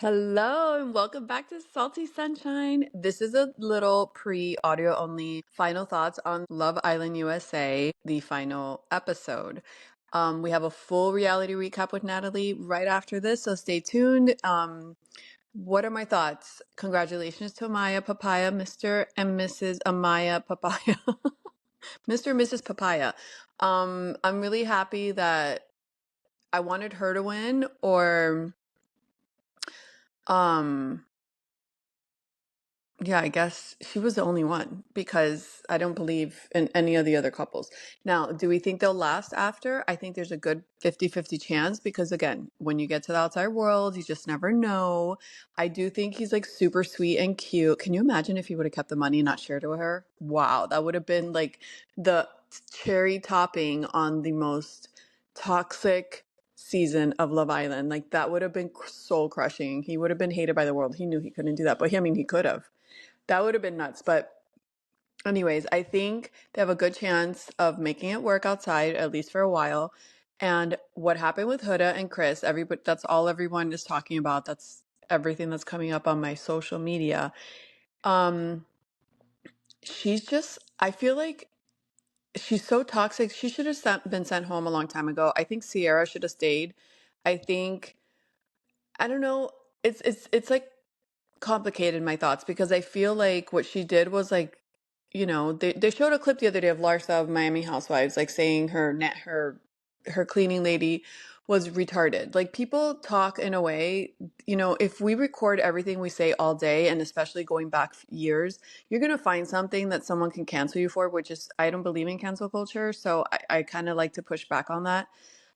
Hello and welcome back to Salty Sunshine. This is a little pre-audio only final thoughts on Love Island USA, the final episode. We have a full reality recap with Natalie right after this, so stay tuned. What are my thoughts? Congratulations to Amaya Papaya, Mr. and Mrs. Amaya Papaya, Mr. and Mrs. Papaya. I'm really happy that I wanted her to win, or um yeah, I guess she was the only one because I don't believe in any of the other couples. Now, do we think they'll last after? I think there's a good 50-50 chance because, again, when you get to the outside world, you just never know. I do think he's like super sweet and cute. Can you imagine if he would have kept the money and not shared it with her? Wow, that would have been like the cherry topping on the most toxic season of Love Island. Like, that would have been soul crushing. He would have been hated by the world. He knew he couldn't do that, but I mean, he could have. That would have been nuts. But anyways, I think they have a good chance of making it work outside, at least for a while. And what happened with Huda and Chris, everybody, that's all everyone is talking about. That's everything that's coming up on my social media. Um, she's just, I feel like she's so toxic. She should have been sent home a long time ago. I think Sierra should have stayed. I think, I don't know. It's like complicated, my thoughts, because I feel like what she did was like, they showed a clip the other day of Larsa of Miami Housewives, like saying her cleaning lady was retarded. Like, people talk in a way, if we record everything we say all day, and especially going back years, you're gonna find something that someone can cancel you for, which is, I don't believe in cancel culture, so I kind of like to push back on that.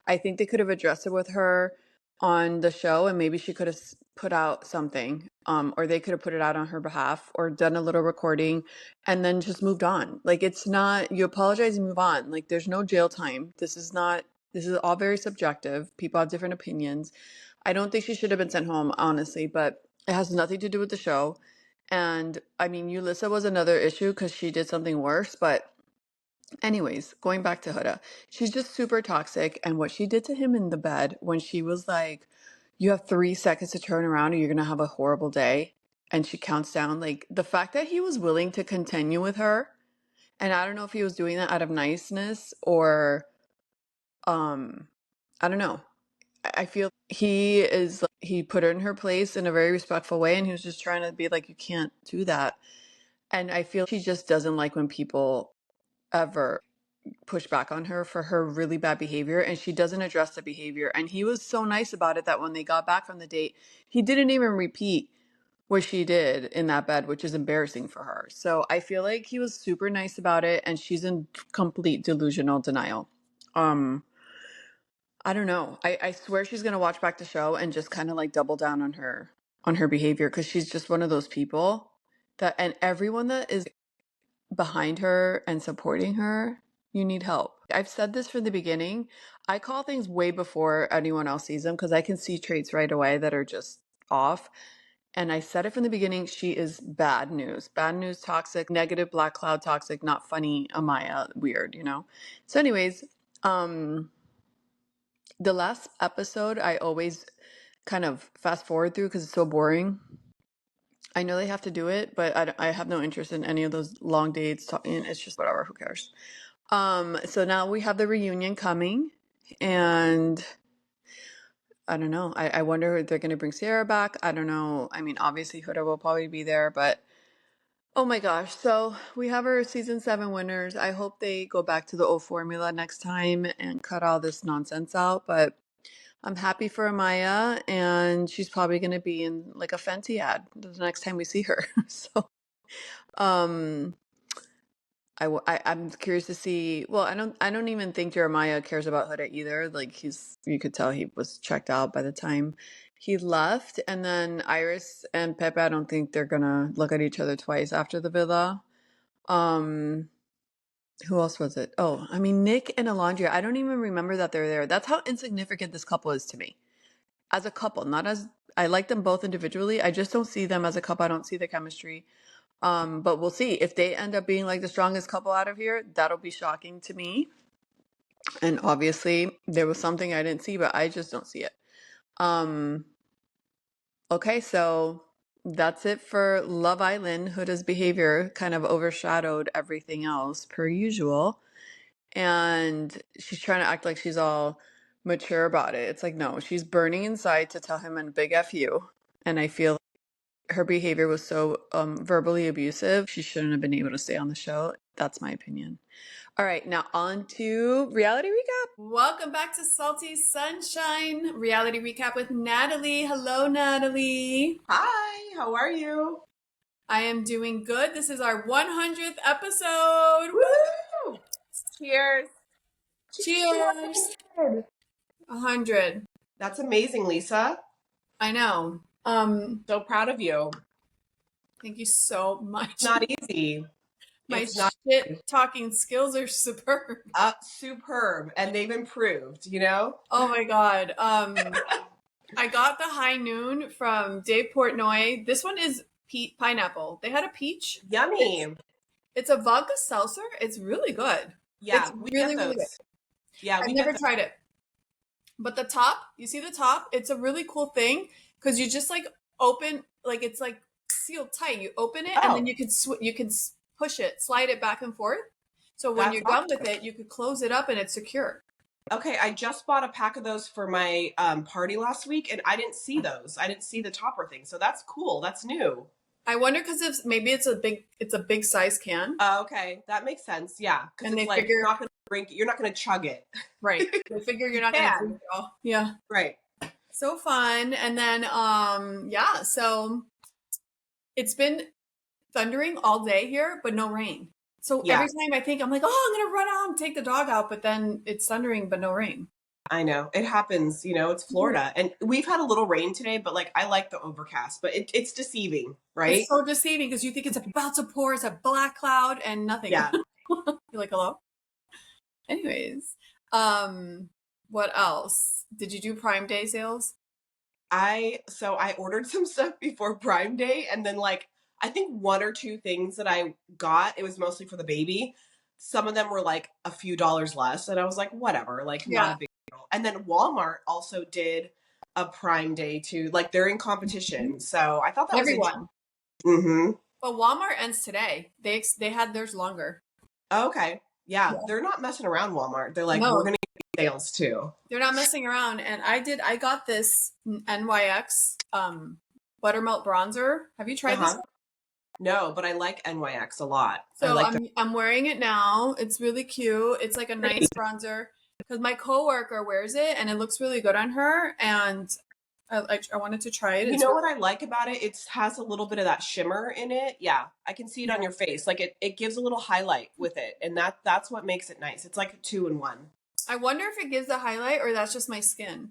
I think they could have addressed it with her on the show, and maybe she could have put out something, or they could have put it out on her behalf or done a little recording and then just moved on. Like, it's not, you apologize and move on. Like, there's no jail time. This is all very subjective. People have different opinions. I don't think she should have been sent home, honestly, but it has nothing to do with the show. And I mean, Yulissa was another issue because she did something worse, but anyways, going back to Huda, she's just super toxic. And what she did to him in the bed when she was like, you have 3 seconds to turn around or you're going to have a horrible day. And she counts down, like, the fact that he was willing to continue with her. And I don't know if he was doing that out of niceness or, um, I don't know. I feel he put her in her place in a very respectful way. And he was just trying to be like, you can't do that. And I feel she just doesn't like when people ever push back on her for her really bad behavior, and she doesn't address the behavior. And he was so nice about it that when they got back from the date, he didn't even repeat what she did in that bed, which is embarrassing for her. So I feel like he was super nice about it, and she's in complete delusional denial. um I don't know. I swear she's gonna watch back the show and just kind of like double down on her behavior, because she's just one of those people that, and everyone that is behind her and supporting her, you need help. I've said this from the beginning. I call things way before anyone else sees them because I can see traits right away that are just off. And I said it from the beginning, she is bad news. Bad news, toxic, negative, black cloud, toxic, not funny, Amaya, weird. So anyways, um, the last episode, I always kind of fast forward through because it's so boring. I know they have to do it, but I have no interest in any of those long dates. Talking, it's just whatever. Who cares? So now we have the reunion coming, and I don't know. I wonder if they're going to bring Sarah back. I don't know. I mean, obviously Huda will probably be there, but oh my gosh. So we have our season 7 winners. I hope they go back to the old formula next time and cut all this nonsense out. But I'm happy for Amaya, and she's probably going to be in like a Fenty ad the next time we see her. So, um, I'm curious to see. Well, I don't even think Jeremiah cares about Huda either. Like, you could tell he was checked out by the time he left. And then Iris and Pepe, I don't think they're gonna look at each other twice after the villa. Um, who else was it? Oh, I mean, Nick and Alondria. I don't even remember that they're there. That's how insignificant this couple is to me. As a couple, not as, I like them both individually. I just don't see them as a couple. I don't see the chemistry. But we'll see if they end up being like the strongest couple out of here. That'll be shocking to me. And obviously there was something I didn't see, but I just don't see it. Um, Okay, so that's it for Love Island. Huda's behavior kind of overshadowed everything else per usual. And she's trying to act like she's all mature about it. It's like, no, she's burning inside to tell him a big F you. And I feel her behavior was so verbally abusive. She shouldn't have been able to stay on the show. That's my opinion. All right, now on to reality recap. Welcome back to Salty Sunshine reality recap with Natalie. Hello, Natalie. Hi, how are you? I am doing good. This is our 100th episode. Woo! Cheers. Cheers. 100. That's amazing, Lisa. I know. So proud of you. Thank you so much. It's not easy. My It's not shit talking skills are superb. Superb, and they've improved, you know? Oh my God. I got the high noon from Dave Portnoy. This one is pineapple. They had a peach. Yummy. It's a vodka seltzer. It's really good. Yeah, it's we really, get those. really good. Yeah, I've never tried it. But the top, you see the top? It's a really cool thing because you just like open, like it's like sealed tight. You open it and then you can push it, slide it back and forth. So when you're done with it, you could close it up and it's secure. Okay, I just bought a pack of those for my party last week, and I didn't see those. I didn't see the topper thing, so that's cool. That's new. I wonder because maybe it's a big size can. Okay, that makes sense. Yeah, because it's like you're not gonna drink it. You're not gonna chug it. Right. They figure you're not gonna drink it all. Yeah. Right. So fun, and then yeah. So it's been thundering all day here, but no rain. So every time I think I'm like, oh, I'm gonna run out and take the dog out, but then it's thundering, but no rain. I know it happens. You know, it's Florida, and we've had a little rain today, but like I like the overcast, but it's deceiving, right? It's so deceiving because you think it's about to pour. It's a black cloud and nothing. Yeah. You're like, hello. Anyways, what else? Did you do Prime Day sales? I ordered some stuff before Prime Day, and then like I think one or two things that I got, it was mostly for the baby. Some of them were like a few dollars less, and I was like, whatever, like not a big deal. And then Walmart also did a Prime Day too, like they're in competition. So I thought that was everyone. Mm-hmm. But Walmart ends today. They had theirs longer. Okay. Yeah, they're not messing around, Walmart. They're like, we're gonna get sales too. They're not messing around. And I got this NYX buttermilk bronzer. Have you tried this one? No, but I like NYX a lot. So I'm wearing it now. It's really cute. It's like a nice bronzer because my coworker wears it and it looks really good on her. And I wanted to try it. You know what I like about it? It has a little bit of that shimmer in it. Yeah, I can see it on your face. Like it gives a little highlight with it, and that's what makes it nice. It's like a 2-in-1. I wonder if it gives a highlight or that's just my skin.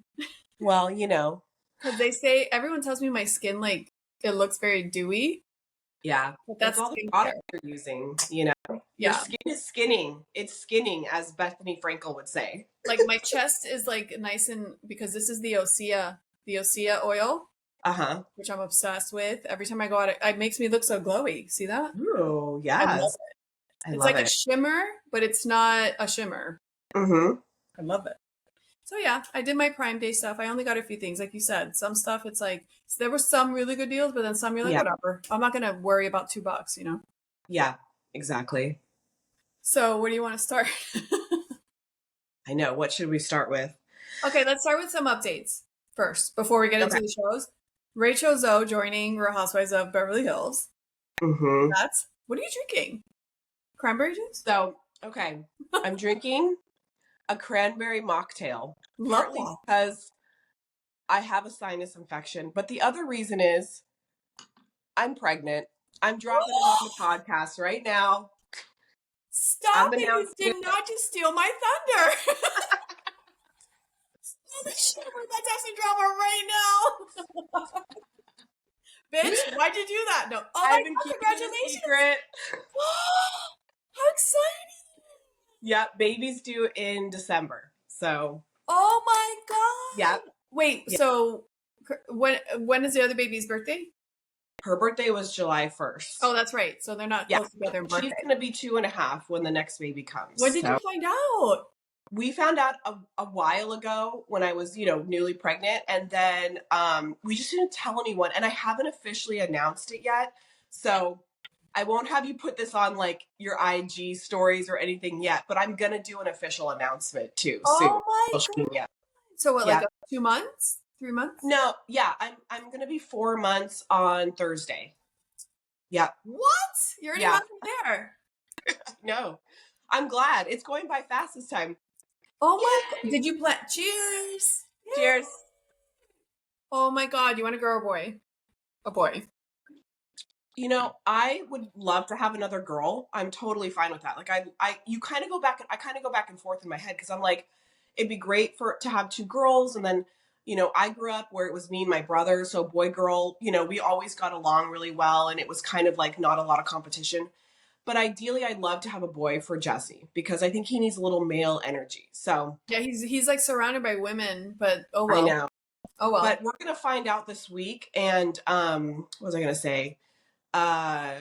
Well, you know, because they say everyone tells me my skin like it looks very dewy. Yeah, but that's all the products you're using. You know, your skin is skinning. It's skinning, as Bethany Frankel would say. Like my chest is like nice and because this is the Osea oil, which I'm obsessed with. Every time I go out, it makes me look so glowy. See that? Oh, yes. I love it. It's like a shimmer, but it's not a shimmer. Mm-hmm. I love it. So yeah, I did my Prime Day stuff. I only got a few things, like you said. Some stuff, it's like there were some really good deals, but then some you're like, whatever. I'm not gonna worry about $2, you know? Yeah, exactly. So where do you want to start? I know. What should we start with? Okay, let's start with some updates first before we get into the shows. Rachel Zoe joining Real Housewives of Beverly Hills. Mm-hmm. What are you drinking? Cranberry juice? So, okay, I'm drinking a cranberry mocktail. Partly because I have a sinus infection, but the other reason is I'm pregnant. I'm dropping it on the podcast right now. Stop it! You did not just steal my thunder. Let's have some drama right now. Bitch, why'd you do that? No. Oh my God, congratulations. How exciting. Yeah, baby's due in December. So. Oh my God. Yeah. Wait, so when is the other baby's birthday? Her birthday was July 1st. Oh, that's right. So they're not close together in birthday. She's going to be 2.5 when the next baby comes. When did you find out? We found out a while ago when I was, newly pregnant, and then we just didn't tell anyone, and I haven't officially announced it yet. So I won't have you put this on like your IG stories or anything yet, but I'm gonna do an official announcement too soon. Oh my Social God. media. So what, like Yeah. 2 months? 3 months? No, yeah, I'm gonna be 4 months on Thursday. Yeah. What? You're already Yeah. halfway there. No. I'm glad. It's going by fast this time. Oh my Yay! God. Did you plan? Cheers. Cheers. Oh my God. You want a girl or a boy? A boy. I would love to have another girl. I'm totally fine with that. Like you kind of go back, I kind of go back and forth in my head because I'm like, it'd be great to have two girls. And then, I grew up where it was me and my brother. So boy, girl, we always got along really well. And it was kind of like not a lot of competition. But ideally, I'd love to have a boy for Jesse because I think he needs a little male energy. So Yeah, he's like surrounded by women, but oh I well. know. Oh well. But we're going to find out this week. And what was I going to say? Uh,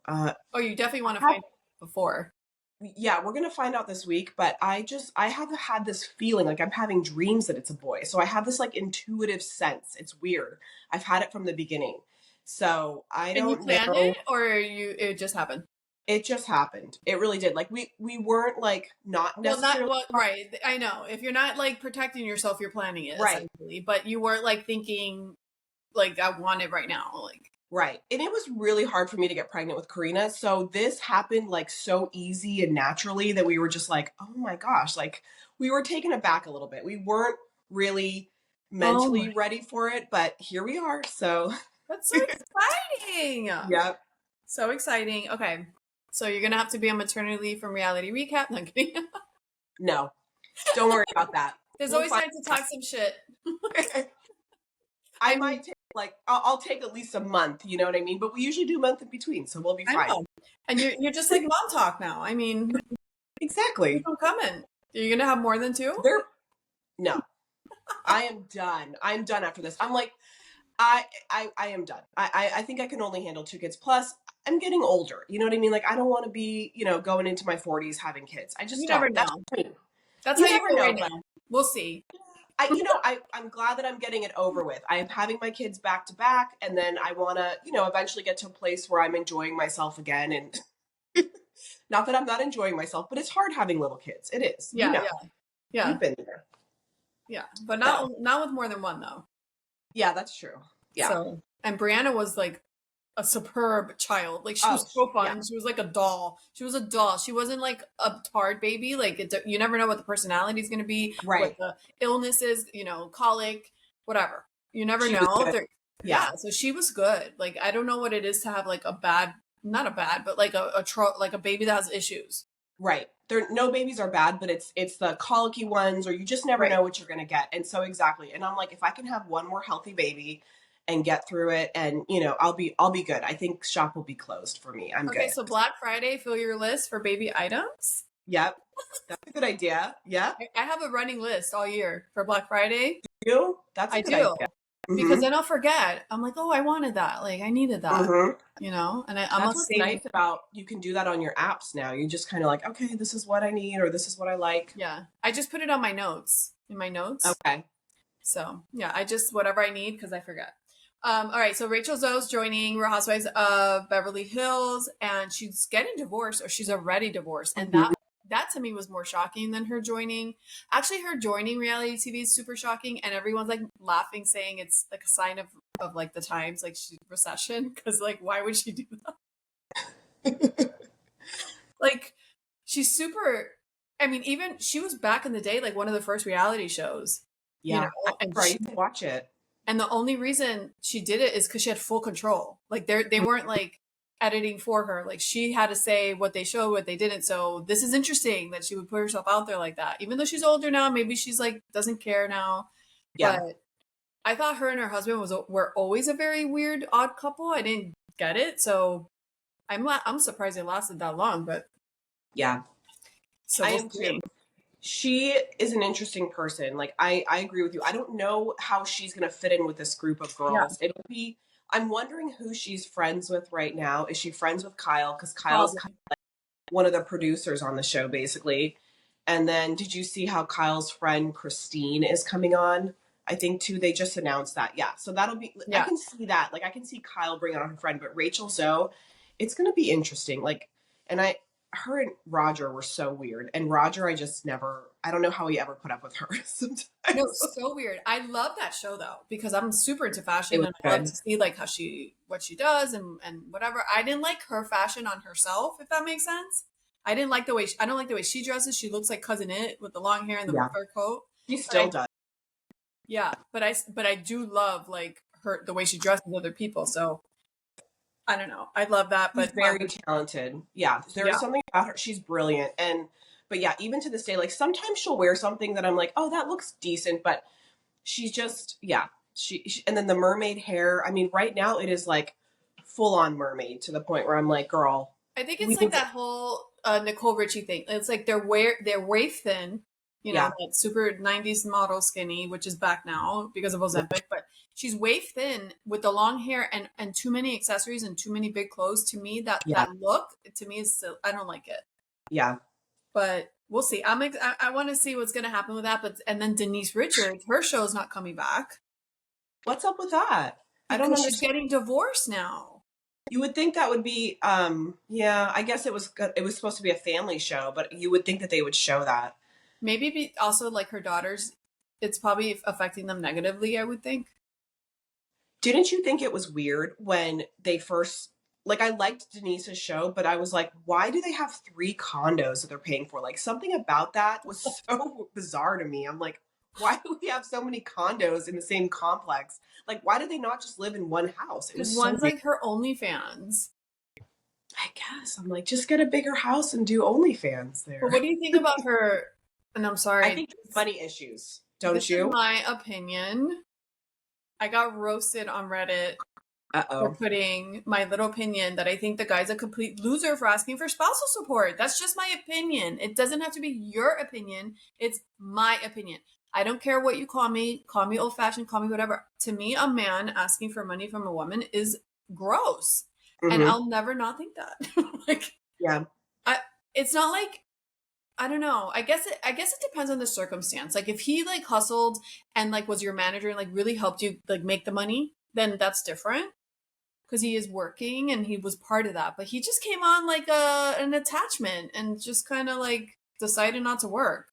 Oh, you definitely want to find out before. yeah, we're gonna find out this week, but I have had this feeling like I'm having dreams that it's a boy. So I have this like intuitive sense. It's weird. I've had it from the beginning. So I And you don't planned know. it, or it just happened? It just happened. It really did. Like we weren't like not Well, not necessarily well, right. I know. If you're not like protecting yourself, you're planning it right. essentially. But you weren't like thinking like I want it right now. Like Right. And it was really hard for me to get pregnant with Karina. So this happened like so easy and naturally that we were just like, oh my gosh, like we were taken aback a little bit. We weren't really oh mentally my, ready for it, but here we are. So, that's so exciting. yeah, So exciting. Okay. So you're gonna have to be on maternity leave from reality recap. No, I'm kidding. no, don't worry about that. There's We'll always find. time to talk some shit. I I might mean, take like I'll take at least a month. You know what I mean? But we usually do a month in between, so we'll be I fine. know. And you're just like mom talk now. I mean, keep Exactly. them coming. You're gonna have more than two? There. No, I am done. I'm done after this. I'm like, I am done. I think I can only handle two kids. Plus, I'm getting older. You know what I mean? Like, I don't want to be, going into my 40s having kids. I just You never don't. That's know. me. That's how You you never feel know. right But now. We'll see. I'm glad that I'm getting it over with. I am having my kids back to back, and then I want to, eventually get to a place where I'm enjoying myself again. And not that I'm not enjoying myself, but it's hard having little kids. It is. Yeah, yeah, yeah, You've been there. yeah. But So, not with more than one though. yeah, that's true. Yeah. So and Brianna was like a superb child. Like she Oh, was so yeah. fun. She was like a doll. She was a doll. She wasn't like a tard baby. Like you never know what the personality is going to be, what Right. the illness is. Colic, whatever. You never She was know. good. Yeah. Yeah. So she was good. Like I don't know what it is to have like a bad, not a bad, but like like a baby that has issues. Right. No babies are bad, but it's the colicky ones, or you just never Right. know what you're gonna get. And so exactly. And I'm like, if I can have one more healthy baby and get through it, and I'll be good. I think shop will be closed for me. I'm Okay. good. So Black Friday, fill your list for baby items. Yep. That's a good idea. Yeah. I have a running list all year for Black Friday. You? That's a I good do. idea. Because Mm-hmm. then I'll forget. I'm like, oh, I wanted that. Like, I needed that, Mm-hmm. and I'm That's not what's saving. nice about you can do that on your apps now. You just kind of like, okay, this is what I need, or this is what I like. Yeah. I just put it on my notes, in my notes. Okay. So, yeah, I just, whatever I need, because I forget. All right. So Rachel Zoe's joining Real Housewives of Beverly Hills, and she's getting divorced, or she's already divorced. And Mm-hmm. that to me was more shocking than her joining. Actually, her joining reality TV is super shocking, and everyone's like laughing, saying it's like a sign of like the times, like recession, because like why would she do that? Like she's super. I mean, even she was back in the day, like one of the first reality shows. Yeah. And I used to watch it. and the only reason she did it is because she had full control. Like they weren't like editing for her. Like she had to say what they showed, what they didn't. So this is interesting that she would put herself out there like that. Even though she's older now, maybe she's like doesn't care now. Yeah. But I thought her and her husband were always a very weird, odd couple. I didn't get it, so I'm surprised it lasted that long. But Yeah. so I we'll am see. too. She is an interesting person. Like I agree with you. I don't know how she's gonna fit in with this group of Yeah, girls. I'm wondering who she's friends with right now. Is she friends with Kyle? Because Kyle's probably. one of the producers on the show, basically. And then did you see how Kyle's friend Christine is coming on? I think too, they just announced that. Yeah. So that'll be, I Yeah. can see that. Like I can see Kyle bringing on her friend, but Rachel Zoe, it's going to be interesting. Like, and her and Roger were so weird. And Roger, I don't know how he ever put up with her No, sometimes. so weird. I love that show though, because I'm super into It fashion was and I love good. to see like what she does and whatever. I didn't like her fashion on herself, if that makes sense. I don't like the way she dresses. She looks like Cousin It with the long hair and the Yeah. fur coat. She But still does. yeah, but I do love like the way she dresses other people. So I don't know. I love that, She's but very talented. Yeah. There is yeah. something about her. She's brilliant. But yeah, even to this day, like sometimes she'll wear something that I'm like, oh, that looks decent. But she's just, yeah. And then the mermaid hair. I mean, right now it is like full on mermaid to the point where I'm like, girl, I think we it's like need to, that whole Nicole Richie thing. It's like they're waif thin, you know, yeah, like super 90s model skinny, which is back now because of Ozempic, but she's waif thin with the long hair and too many accessories and too many big clothes. To me, yeah, that look to me is still, I don't like it. yeah. But we'll see. I want to see what's going to happen with that. But and then Denise Richards, her show's not coming back What's up with that? I don't because she's understand. getting divorced now. You would think that would be, yeah, I guess it was supposed to be a family show, but you would think that they would show that. Also like her daughters, it's probably affecting them negatively, I would think. Didn't you think it was weird when they first, like, I liked Denise's show, but I was like, why do they have three condos that they're paying for? Like, something about that was so bizarre to me. I'm like, why do we have so many condos in the same complex? Like, why do they not just live in one house? It Because was so one's weird. like her OnlyFans. I guess. I'm like, just get a bigger house and do OnlyFans But there. what do you think about her? And I'm I sorry, think there's money issues, this don't is you? my opinion. I got roasted on Reddit for Uh-oh. putting my little opinion that I think the guy's a complete loser for asking for spousal support. That's just my opinion. It doesn't have to be your opinion. It's my opinion. I don't care what you call me old fashioned, call me whatever. To me, a man asking for money from a woman is gross. And Mm-hmm. I'll never not think that. Like, Yeah. I, it's not like I don't know. I guess it depends on the circumstance. Like if he like hustled and like was your manager and like really helped you like make the money, then that's different because he is working and he was part of that. But he just came on like an attachment and just kind of like decided not to work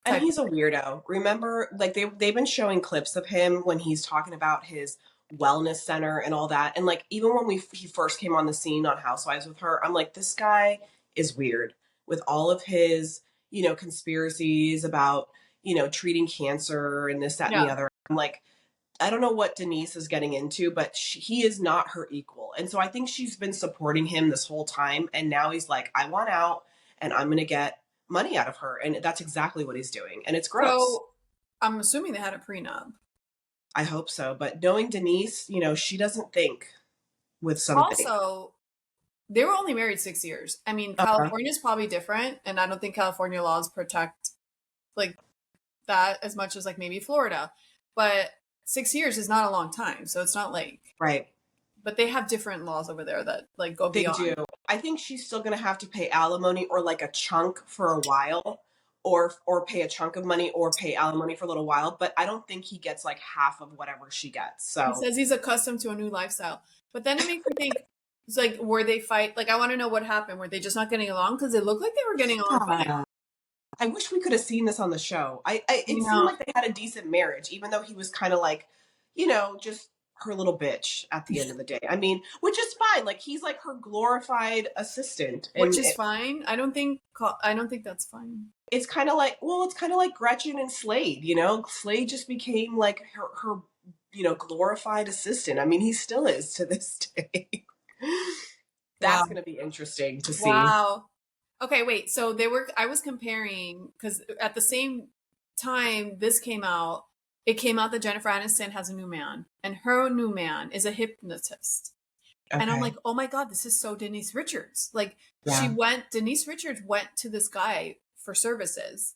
And type. he's a weirdo. Remember, like they've been showing clips of him when he's talking about his wellness center and all that. And like even when he first came on the scene on Housewives with her, I'm like, this guy is weird with all of his, conspiracies about, treating cancer and this, that, and the Yeah. other. I'm like, I don't know what Denise is getting into, but he is not her equal. And so I think she's been supporting him this whole time. And now he's like, I want out and I'm going to get money out of her. And that's exactly what he's doing. And it's gross. So I'm assuming they had a prenup. I hope so. But knowing Denise, she doesn't think with some things. Also, they were only married 6 years. I mean, Uh-huh. California is probably different, and I don't think California laws protect like that as much as like maybe Florida. But 6 years is not a long time. So it's not like, Right. but they have different laws over there that like go They do. beyond. I think she's still going to have to pay alimony or like a chunk for a while or pay a chunk of money or pay alimony for a little while, but I don't think he gets like half of whatever she gets. He So, says he's accustomed to a new lifestyle. But then it makes me think, it's like, were they fight? Like, I want to know what happened. Were they just not getting along? Because it looked like they were getting along fine. I wish we could have seen this on the show. It You seemed know, like they had a decent marriage, even though he was kind of like, just her little bitch at the end of the day. I mean, which is fine. Like he's like her glorified assistant, which and is fine. I don't think that's fine. it's kind of like, well, it's kind of like Gretchen and Slade. Slade just became like her glorified assistant. I mean, he still is to this day. That's Wow. going to be interesting to see. Wow. Okay, wait. So I was comparing because at the same time this came out, it came out that Jennifer Aniston has a new man, and her new man is a hypnotist. And I'm Okay. like, oh my God, this is so Denise Richards. Like Yeah. Denise Richards went to this guy for services.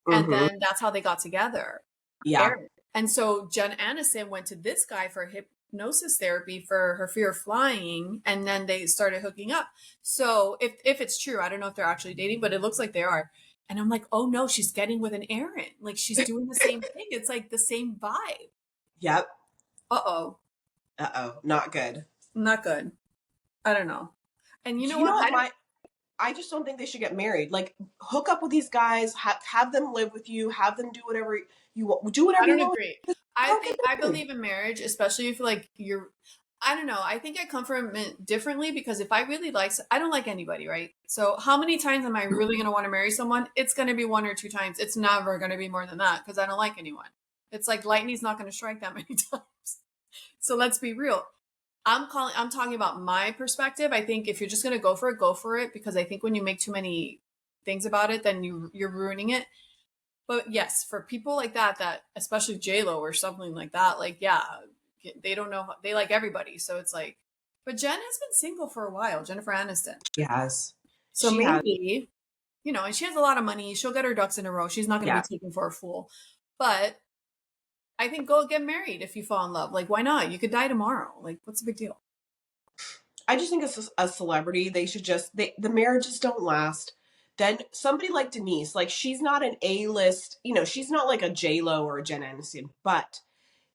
And Mm-hmm. then that's how they got together. Yeah. Eric. And so Jen Aniston went to this guy for hypnosis therapy for her fear of flying. And then they started hooking up. So if it's true, I don't know if they're actually dating, but it looks like they are. And I'm like, oh no, she's getting with an Aaron. Like she's doing the same thing. It's like the same vibe. Yep. Uh-oh. Uh-oh. Not good. Not good. I don't know. And you Do know you know what? what I just don't think they should get married. Like, hook up with these guys, have them live with you, have them do whatever you want. Do I whatever you don't want. agree. Don't get I married. believe in marriage, especially if like you're I don't know. I think I come from it differently because if I really like I don't like anybody, right? So how many times am I really going to want to marry someone? It's going to be one or two times. It's never going to be more than that because I don't like anyone. It's like lightning's not going to strike that many times. So let's be real. I'm talking about my perspective. I think if you're just going to go for it because I think when you make too many things about it, then you're ruining it. But yes, for people like that especially J Lo or something like that, like yeah, they don't know they like everybody. So it's like, but Jen has been single for a while, Jennifer Aniston. She has. So She has. maybe, and she has a lot of money. She'll get her ducks in a row. She's not going to Yeah. be taken for a fool. But I think go get married if you fall in love. Like, why not? You could die tomorrow. Like, what's the big deal? I just think as a celebrity, they should the marriages don't last. Then somebody like Denise, like she's not an A-list, she's not like a J-Lo or a Jen Aniston, but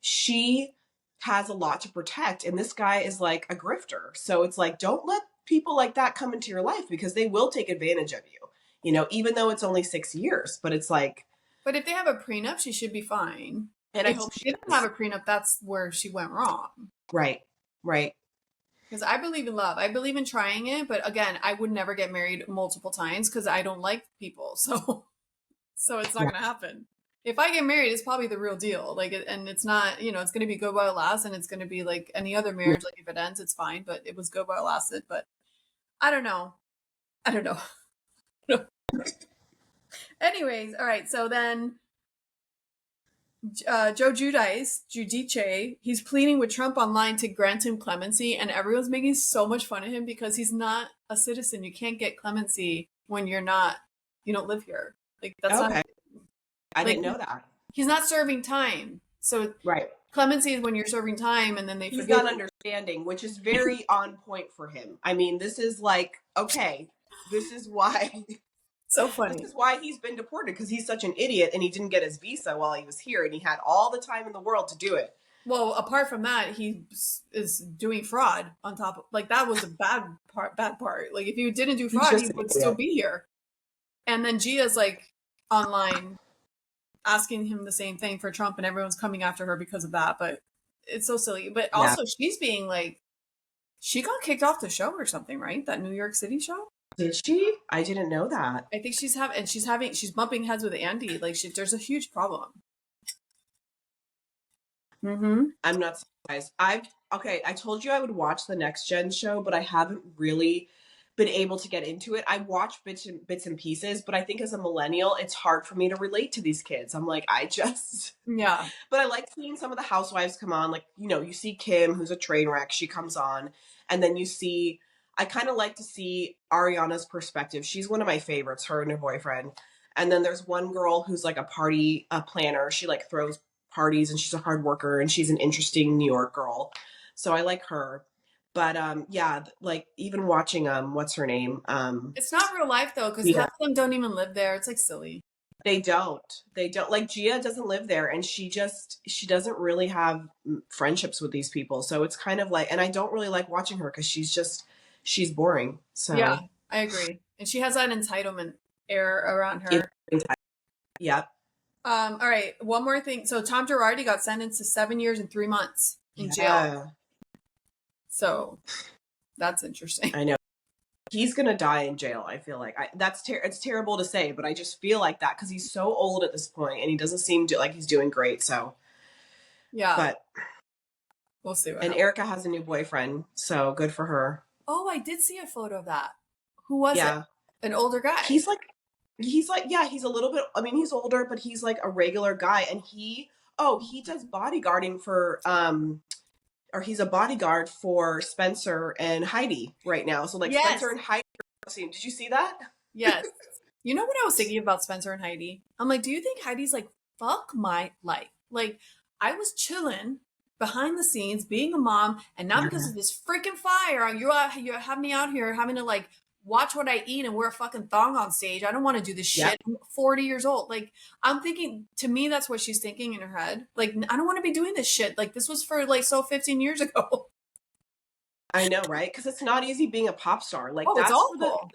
she has a lot to protect. And this guy is like a grifter. So it's like, don't let people like that come into your life because they will take advantage of you, even though it's only 6 years. But it's like, But if they have a prenup, she should be fine. and I If hope she she didn't have does. a prenup, that's where she went wrong. Right. Right. Because I believe in love. I believe in trying it, but again, I would never get married multiple times because I don't like people. So it's not Yeah. going to happen. If I get married, it's probably the real deal. Like, and it's not, it's going to be go while it lasts, and it's going to be like any other marriage. Like, if it ends, it's fine. But it was go while it lasted. But I don't know. I don't know. Anyways, all right. So then Judice, he's pleading with Trump online to grant him clemency, and everyone's making so much fun of him because he's not a citizen. You can't get clemency when you don't live here. Like that's Okay. not I like didn't know that. he's not serving time. So Right. clemency is when you're serving time, and then they He's forgive not you. understanding, which is very on point for him. I mean, this is like, okay, this is why So this funny. is why he's been deported, because he's such an idiot and he didn't get his visa while he was here and he had all the time in the world to do it. Well, apart from that, he is doing fraud on top of like that was a bad part. Bad part. Like if he didn't do He's fraud, just he an would still idiot. be here. And then Gia's like online asking him the same thing for Trump, and everyone's coming after her because of that. But it's so silly. But Yeah. also, she's being like, she got kicked off the show or something, right? That New York City show. Did she? I didn't know that. I think she's bumping heads with Andy. Like, there's a huge problem. Mm-hmm. I'm not surprised. I told you I would watch the Next Gen show, but I haven't really been able to get into it. I watch bits and pieces, but I think as a millennial, it's hard for me to relate to these kids. I'm like, Yeah. but I like seeing some of the housewives come on. Like, you see Kim, who's a train wreck. She comes on, and then I kind of like to see Ariana's perspective. She's one of my favorites, her and her boyfriend. And then there's one girl who's like a party planner. She like throws parties and she's a hard worker and she's an interesting New York girl. So I like her. But yeah, like even watching what's her name? It's not real life though, because Yeah. half of them don't even live there. It's like silly. They don't. Like Gia doesn't live there and she doesn't really have friendships with these people. So it's kind of like, and I don't really like watching her because she's boring. So Yeah, I agree. And she has that entitlement air around her. Yep. All right, one more thing. So Tom Girardi got sentenced to 7 years and 3 months in jail. So that's interesting. I know. He's gonna die in jail. I feel like it's terrible to say, but I just feel like that because he's so old at this point and he doesn't seem like he's doing great. So yeah, but we'll see. And Erica has a new boyfriend, so good for her. Oh, I did see a photo of that. Who was Yeah. it? An older guy. He's like yeah, he's a little bit. I mean, he's older, but he's like a regular guy, and he does bodyguarding for or he's a bodyguard for Spencer and Heidi right now. So like Yes. Spencer and Heidi. Did you see that? Yes. You know what I was thinking about Spencer and Heidi? I'm like, do you think Heidi's like, fuck my life? Like, I was chilling behind the scenes, being a mom, and now because of this freaking fire, you have me out here having to like watch what I eat and wear a fucking thong on stage. I don't want to do this shit. Yep. I'm 40 years old. Like, I'm thinking, to me, that's what she's thinking in her head. Like, I don't want to be doing this shit. Like, this was for like 15 years ago. I know, right? Because it's not easy being a pop star. Like, Oh, it's that's for awful.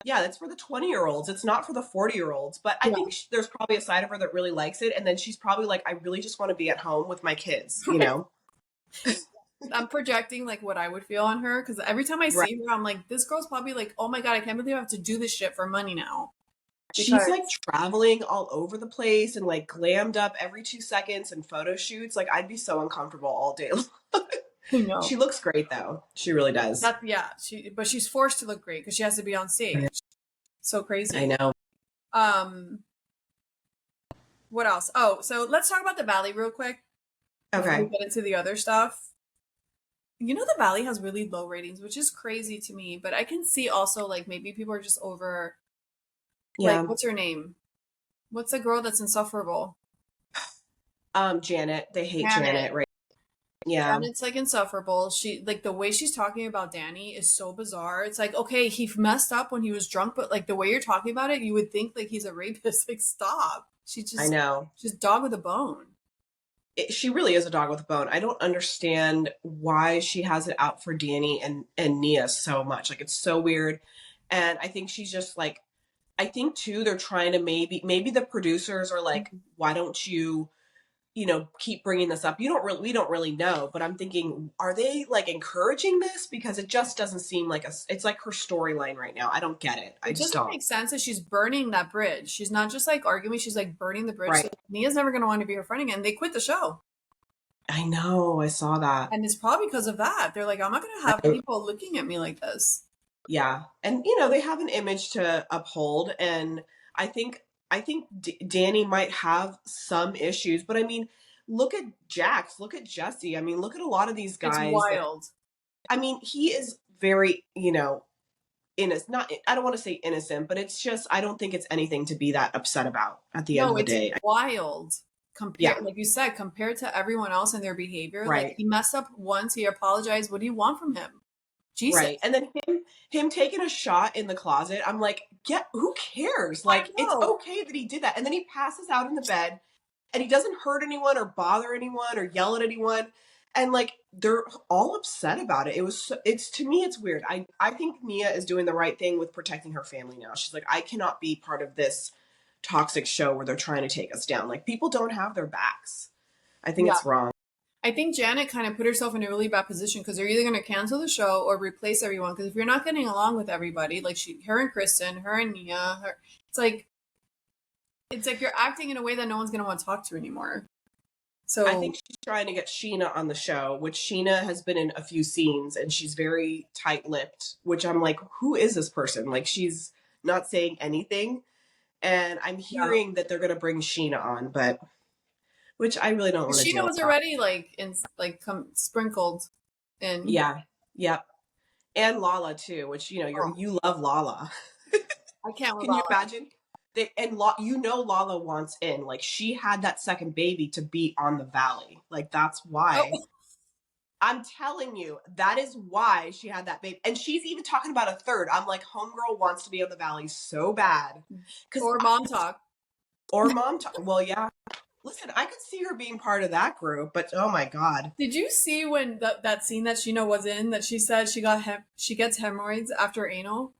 that's for the 20-year-olds. It's not for the 40-year-olds. But I Yeah. think there's probably a side of her that really likes it. And then she's probably like, I really just want to be at home with my kids, you know? I'm projecting like what I would feel on her because every time I Right. see her, I'm like, this girl's probably like, oh my God, I can't believe I have to do this shit for money now. She's like traveling all over the place and like glammed up every 2 seconds and photo shoots. Like, I'd be so uncomfortable all day long. No. She looks great though. She really does. Yeah, but she's forced to look great because she has to be on stage. So crazy. I know. What else? Oh, so let's talk about the Valley real quick. Before Okay. we get into the other stuff. You know, the Valley has really low ratings, which is crazy to me. But I can see also like maybe people are just over. Yeah. Like, what's her name? What's the girl that's insufferable? Janet. They hate Janet, right? Yeah. Janet's like insufferable. She like the way she's talking about Danny is so bizarre. It's like, okay, he messed up when he was drunk, but like the way you're talking about it, you would think like he's a rapist. Like, stop. I know. She's dog with a bone. She really is a dog with a bone. I don't understand why she has it out for Danny and Nia so much. Like, it's so weird. And I think she's just like, I think too, they're trying to maybe the producers are like, why don't you, keep bringing this up? We don't really know, but I'm thinking, are they like encouraging this? Because it just doesn't seem like it's like her storyline right now. I don't get it. It just doesn't make sense that she's burning that bridge. She's not just like arguing, she's like burning the bridge. Right. So Nia's never going to want to be her friend again. They quit the show. I know. I saw that. And it's probably because of that. They're like, I'm not going to have people looking at me like this. Yeah. And, they have an image to uphold. And I think Danny might have some issues, but I mean, look at Jax, look at Jesse. I mean, look at a lot of these guys. It's wild. He is very, innocent. I don't want to say innocent, but it's just, I don't think it's anything to be that upset about at the end of the day. It's wild. Like you said, compared to everyone else and their behavior. Right. Like, he messed up once, he apologized. What do you want from him? Jesus. Right. And then him taking a shot in the closet, I'm like, who cares? Like, it's okay that he did that. And then he passes out in the bed and he doesn't hurt anyone or bother anyone or yell at anyone. And like, they're all upset about it. To me, it's weird. I think Nia is doing the right thing with protecting her family now. She's like, I cannot be part of this toxic show where they're trying to take us down. Like, people don't have their backs. I think it's wrong. I think Janet kind of put herself in a really bad position because they're either going to cancel the show or replace everyone. Because if you're not getting along with everybody, like her and Kristen, her and Nia, it's like you're acting in a way that no one's going to want to talk to anymore. So I think she's trying to get Sheena on the show, which Sheena has been in a few scenes and she's very tight-lipped, which I'm like, who is this person? Like, she's not saying anything. And I'm hearing that they're going to bring Sheena on, but which I really don't want to do. Sheena was already sprinkled in. Yeah. Yep. And Lala too, which, you love Lala. I can't. Can you imagine? Lala wants in. Like, she had that second baby to be on the Valley. Like, that's why. Oh. I'm telling you, that is why she had that baby. And she's even talking about a third. I'm like, homegirl wants to be on the Valley so bad. Or Mom Talk. Well, yeah. Listen, I could see her being part of that group, but oh my God. Did you see when that scene that Sheena was in that she said she gets hemorrhoids after anal?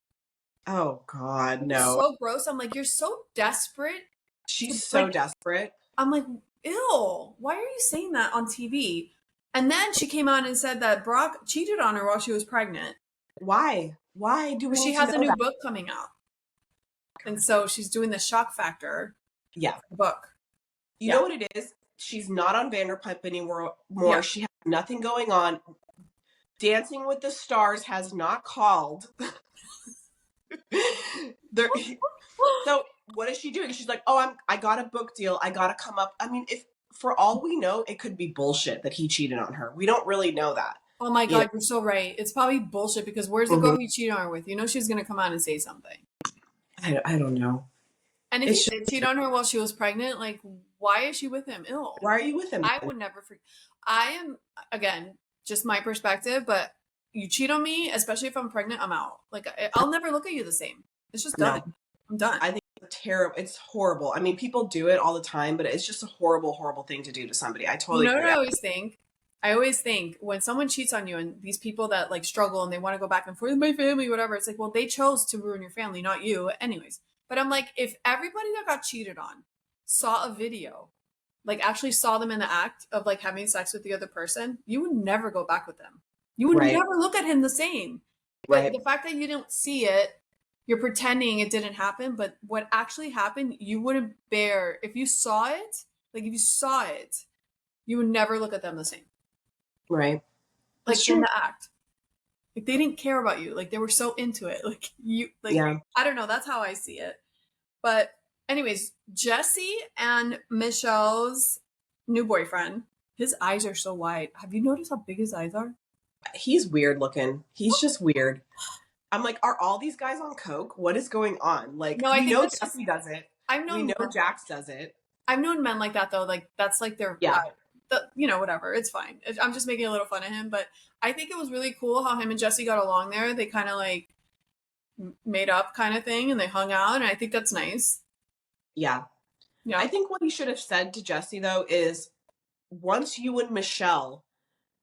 Oh God, no. So gross. I'm like, you're so desperate. She's so desperate. I'm like, ew, why are you saying that on TV? And then she came out and said that Brock cheated on her while she was pregnant. Why? Why do we She has a new book coming out. And so she's doing the shock factor book. You know what it is? She's not on Vanderpump anymore. Yeah. She has nothing going on. Dancing with the Stars has not called. So what is she doing? She's like, I got a book deal. I got to come up. I mean, if for all we know, it could be bullshit that he cheated on her. We don't really know that. Oh my God, you're so right. It's probably bullshit because where's the girl he cheated on her with? She's going to come out and say something. I don't know. And if he did cheat on her while she was pregnant, like, why is she with him? Ew. Why are you with him? I would never I am, again, just my perspective, but you cheat on me, especially if I'm pregnant, I'm out. Like, I'll never look at you the same. It's just done. No, I'm done. I think it's terrible. It's horrible. I mean, people do it all the time, but it's just a horrible, horrible thing to do to somebody. I You totally know what agree. I always think? I always think when someone cheats on you and these people that like struggle and they want to go back and forth with my family, whatever, it's like, well, they chose to ruin your family, not you. Anyways. But I'm like, if everybody that got cheated on saw a video, like actually saw them in the act of like having sex with the other person, you would never go back with them. You would Right, never look at him the same. But right, the fact that you don't see it, you're pretending it didn't happen. But what actually happened, you wouldn't bear. If you saw it, like if you saw it, you would never look at them the same. right. That's Like in true. the act. Like they didn't care about you. Like they were so into it. Like you like Yeah. I don't know, that's how I see it. But anyways, Jesse and Michelle's new boyfriend, his eyes are so wide. Have you noticed how big his eyes are? He's weird looking. He's just weird. I'm like, are all these guys on coke? What is going on? Like, No, I we think know that's just Jesse does it. I've We known know Jax does it. I've known men like that though. Like that's like their Yeah. you know, whatever. It's fine. I'm just making a little fun of him, but I think it was really cool how him and Jesse got along there. They kind of like made up kind of thing and they hung out, and I think that's nice. Yeah. Yeah. I think what he should have said to Jesse, though, is once you and Michelle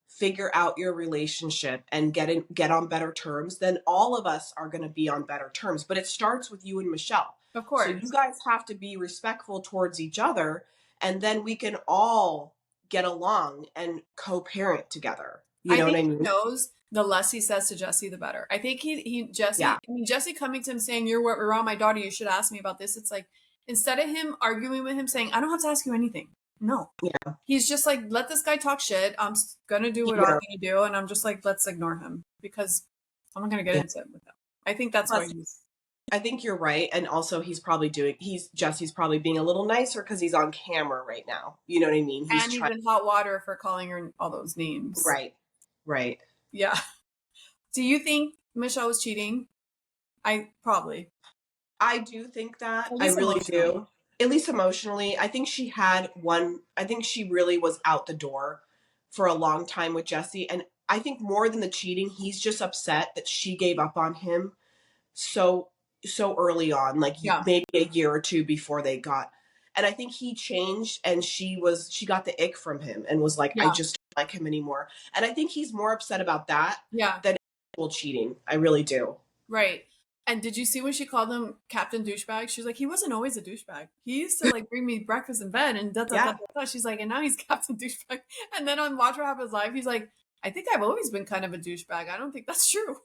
figure out your relationship and get on better terms, then all of us are going to be on better terms. But it starts with you and Michelle. Of So course. you guys have to be respectful towards each other, and then we can all get along and co-parent together. You I know what think I he mean? knows the less he says to Jesse, the better. I think Yeah. Jesse coming to him saying, "You're around my daughter. You should ask me about this." It's like, instead of him arguing with him saying, "I don't have to ask you anything." No. Yeah. He's just like, let this guy talk shit. I'm going to do what I'm Yeah. going to do. And I'm just like, let's ignore him because I'm not going to get Yeah. into it with him. I think that's why Plus, he's. I think you're right. And also Jesse's probably being a little nicer because he's on camera right now. You know what I mean? He's And he's trying. in hot water for calling her all those names. Right. Right. Yeah. Do you think Michelle was cheating? Probably. I do think that. At I least really emotionally. do. At least emotionally. I think I think she really was out the door for a long time with Jesse. And I think more than the cheating, he's just upset that she gave up on him so so early on, like Yeah. maybe a year or two before they got. And I think he changed and she got the ick from him and was like, I Yeah. just don't like him anymore. And I think he's more upset about that Yeah. than actual cheating. I really do. Right. And did you see when she called him Captain Douchebag? She was like, he wasn't always a douchebag. He used to like bring me breakfast in bed and da da da Yeah. da. Da. She's like, and now he's Captain Douchebag. And then on Watch What Happens Live, he's like, I think I've always been kind of a douchebag. I don't think that's true.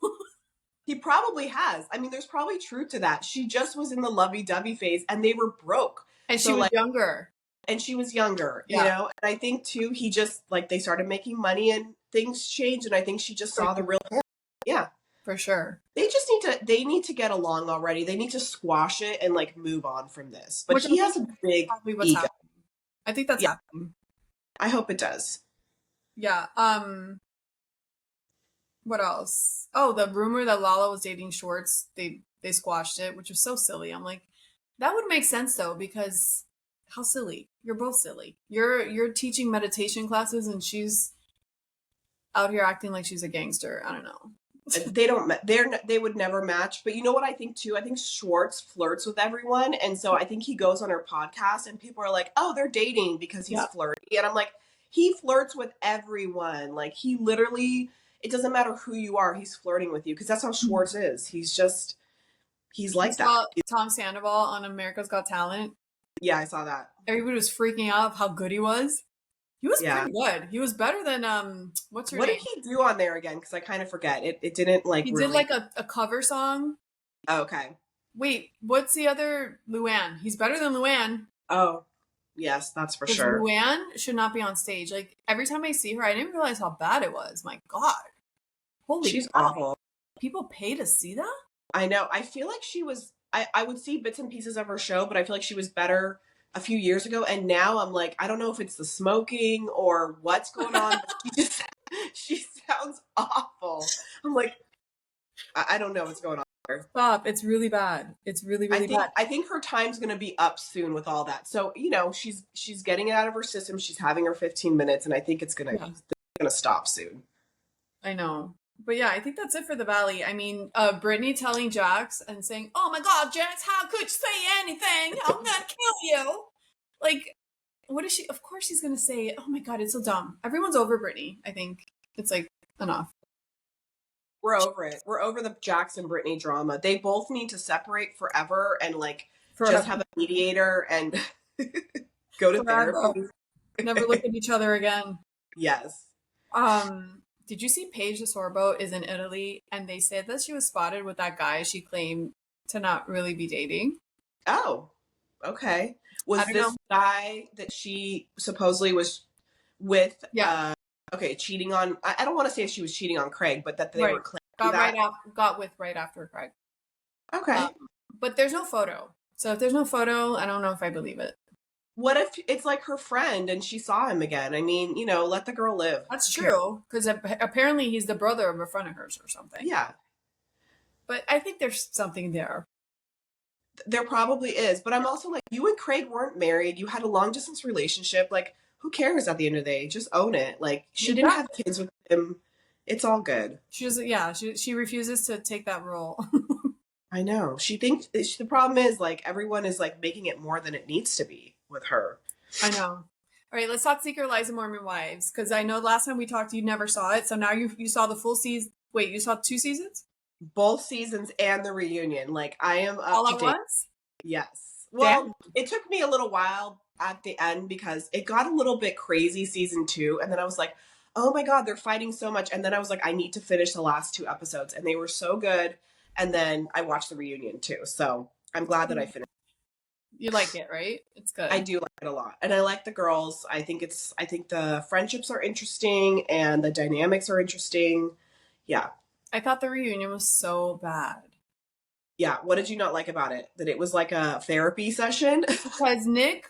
He probably has. I mean, there's probably truth to that. She just was in the lovey-dovey phase and they were broke. And she So was like, younger. and she was younger, you Yeah. know? And I think too, he just like they started making money and things changed. And I think she just saw the real him. Yeah. For sure. They need to get along already. They need to squash it and like move on from this. But Which he I has a big probably what's ego. happening. I think that's Yeah. happening. I hope it does. Yeah. What else? Oh, the rumor that Lala was dating Schwartz, they squashed it, which was so silly. I'm like, that would make sense though, because how silly. You're both silly. You're teaching meditation classes and she's out here acting like she's a gangster. I don't know. They would never match. But you know what I think too? I think Schwartz flirts with everyone. And so I think he goes on her podcast and people are like, oh, they're dating because he's flirty. And I'm like, he flirts with everyone. Like he literally, it doesn't matter who you are, he's flirting with you because that's how Schwartz is. He's like that. Tom Sandoval on America's Got Talent. Yeah, I saw that. Everybody was freaking out of how good he was. He was pretty good. He was better than what's her name? What did he do on there again? Because I kind of forget. It didn't like. He really... did like a cover song. Oh, okay. Wait, what's the other Luann? He's better than Luann. Oh, yes, that's for sure. Luann should not be on stage. Like every time I see her, I didn't realize how bad it was. My God, holy! She's God. awful. People pay to see that. I know. I feel like she was. I would see bits and pieces of her show, but I feel like she was better a few years ago. And now I'm like, I don't know if it's the smoking or what's going on. But she sounds awful. I'm like, I don't know what's going on here. Stop. It's really bad. It's really, really bad. I think her time's going to be up soon with all that. So, you know, she's getting it out of her system. She's having her 15 minutes and I think it's going to stop soon. I know. But yeah, I think that's it for the Valley. I mean, Brittany telling Jax and saying, "Oh my God, Jax, how could you say anything? I'm gonna kill you." Like, what is she? Of course she's gonna say, "Oh my God, it's so dumb." Everyone's over Brittany. I think it's like enough. We're over it. We're over the Jackson Brittany drama. They both need to separate forever and like just Forever, have a mediator and go to forever. therapy. Never look at each other again. Yes. Did you see Paige de Sorbo is in Italy, and they said that she was spotted with that guy she claimed to not really be dating? Oh, okay. I Was don't this know. guy that she supposedly was with, Yeah, okay, cheating on, I don't want to say she was cheating on Craig, but that they were right. claiming Got that? got with right after Craig. Okay. Um, but there's no photo. So if there's no photo, I don't know if I believe it. What if it's like her friend and she saw him again? I mean, let the girl live. That's Who cares? true, because apparently he's the brother of a friend of hers or something. Yeah, But I think there's something there. there probably is. But I'm also like, you and Craig weren't married. You had a long distance relationship. Like, who cares at the end of the day? Just own it. Like, she didn't have Exactly. kids with him. It's all good. She doesn't. Yeah, she refuses to take that role. I know. She thinks the problem is like everyone is like making it more than it needs to be with her. I know. All right, let's talk Secret Lives of Mormon Wives, because I know last time we talked, you never saw it. So now you saw the full season. Wait, you saw 2 seasons Both seasons and the reunion. Like, I am up all to at date. once? Yes. Damn. Well, it took me a little while at the end because it got a little bit crazy season 2. And then I was like, oh my God, they're fighting so much. And then I was like, I need to finish the last 2 episodes. And they were so good. And then I watched the reunion too. So I'm glad that I finished. You like it, right? It's good. I do like it a lot. And I like the girls. I think the friendships are interesting and the dynamics are interesting. Yeah. I thought the reunion was so bad. Yeah. What did you not like about it? That it was like a therapy session? Because Nick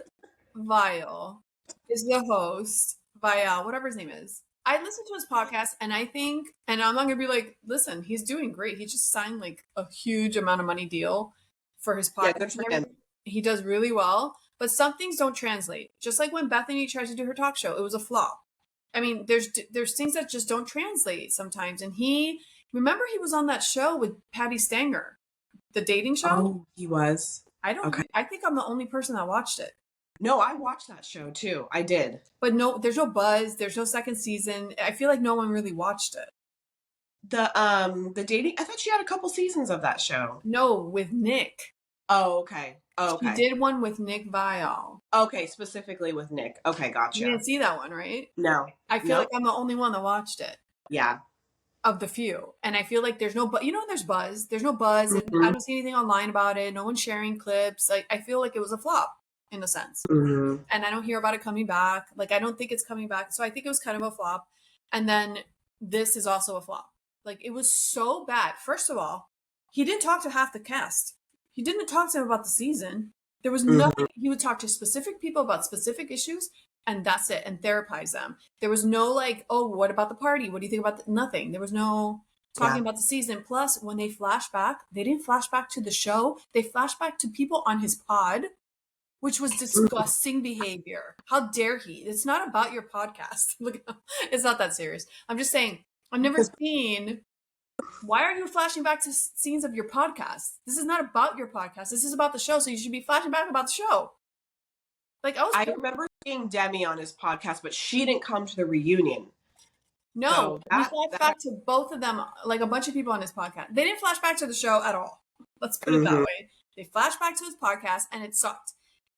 Vial is the host, Vial, whatever his name is. I listened to his podcast and I think, and I'm not going to be like, listen, he's doing great. He just signed like a huge amount of money deal for his Yeah, good podcast for and him. everything. He does really well, but some things don't translate. Just like when Bethany tries to do her talk show, it was a flop. I mean, there's things that just don't translate sometimes. And remember he was on that show with Patty Stanger, the dating show. Oh, he was. Okay. I think I'm the only person that watched it. No, I watched that show too. I did. But no, there's no buzz. There's no second season. I feel like no one really watched it. The dating, I thought she had a couple seasons of that show. No, with Nick. Oh, okay. Oh, She okay. did one with Nick Vial. Okay, specifically with Nick. Okay, You gotcha. didn't see that one, right? No. I feel No. like I'm the only one that watched it Yeah. of the few. And I feel like there's no, there's buzz. There's no buzz. And I don't see anything online about it. No one's sharing clips. Like, I feel like it was a flop in a sense. Mm-hmm. And I don't hear about it coming back. Like, I don't think it's coming back. So I think it was kind of a flop. And then this is also a flop. Like, it was so bad. First of all, he didn't talk to half the cast. He didn't talk to them about the season. There was nothing. He would talk to specific people about specific issues, and that's it, and therapize them. There was no like, oh, what about the party? What do you think about nothing? There was no talking about the season. Plus, when they flash back, they didn't flash back to the show. They flashed back to people on his pod, which was disgusting behavior. How dare he? It's not about your podcast. Look, it's not that serious. I'm just saying, I've never seen. Why are you flashing back to scenes of your podcast? This is not about your podcast. This is about the show. So you should be flashing back about the show. Like I remember seeing Demi on his podcast, but she didn't come to the reunion. No, So he flashed back to both of them, like a bunch of people on his podcast. They didn't flash back to the show at all. Let's put it that way. They flashed back to his podcast and it sucked.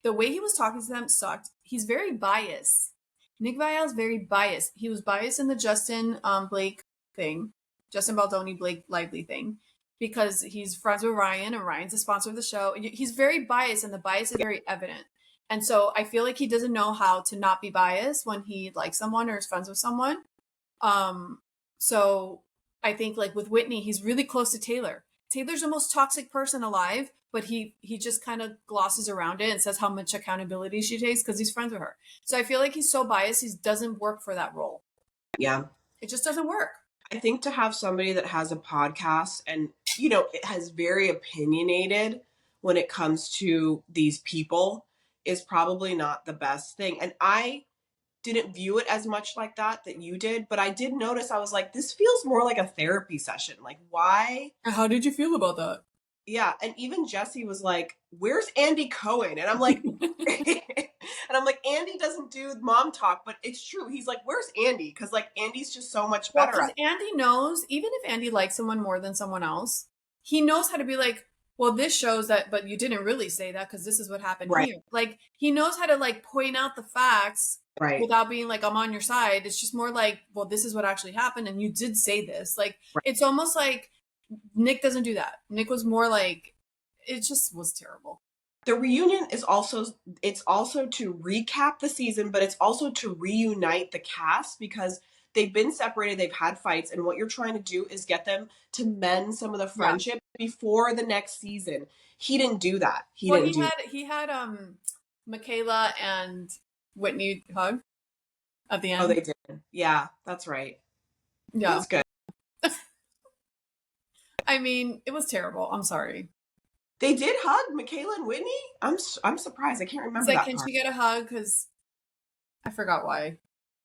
The way he was talking to them sucked. He's very biased. Nick Vial is very biased. He was biased in the Justin Blake thing. Justin Baldoni, Blake Lively thing, because he's friends with Ryan and Ryan's the sponsor of the show. He's very biased and the bias is very evident. And so I feel like he doesn't know how to not be biased when he likes someone or is friends with someone. So I think like with Whitney, he's really close to Taylor. Taylor's the most toxic person alive, but he just kind of glosses around it and says how much accountability she takes because he's friends with her. So I feel like he's so biased, he doesn't work for that role. Yeah. It just doesn't work. I think to have somebody that has a podcast and, it has very opinionated when it comes to these people is probably not the best thing. And I didn't view it as much like that you did, but I did notice, I was like, this feels more like a therapy session. Like, why? How did you feel about that? Yeah, and even Jesse was like, "Where's Andy Cohen?" And I'm like, Andy doesn't do mom talk, but it's true. He's like, "Where's Andy?" Because like Andy's just so much Well, better because at Andy knows, even if Andy likes someone more than someone else, he knows how to be like, well, this shows that, but you didn't really say that because this is what happened right, here. Like, he knows how to like point out the facts right, without being like, I'm on your side. It's just more like, well, this is what actually happened. And you did say this. Like, right. it's almost like Nick doesn't do that. Nick was more like, it just was terrible. The reunion is also, it's also to recap the season, but it's also to reunite the cast because they've been separated, they've had fights, and what you're trying to do is get them to mend some of the Yeah. friendship before the next season. He didn't do that. Well, he had Michaela and Whitney hug at the end. Oh, they did. Yeah, that's right. Yeah. That's good. I mean, it was terrible. I'm sorry. They did hug Michaela and Whitney. I'm surprised. I can't remember It's like, that can part. she get a hug? Because I forgot why.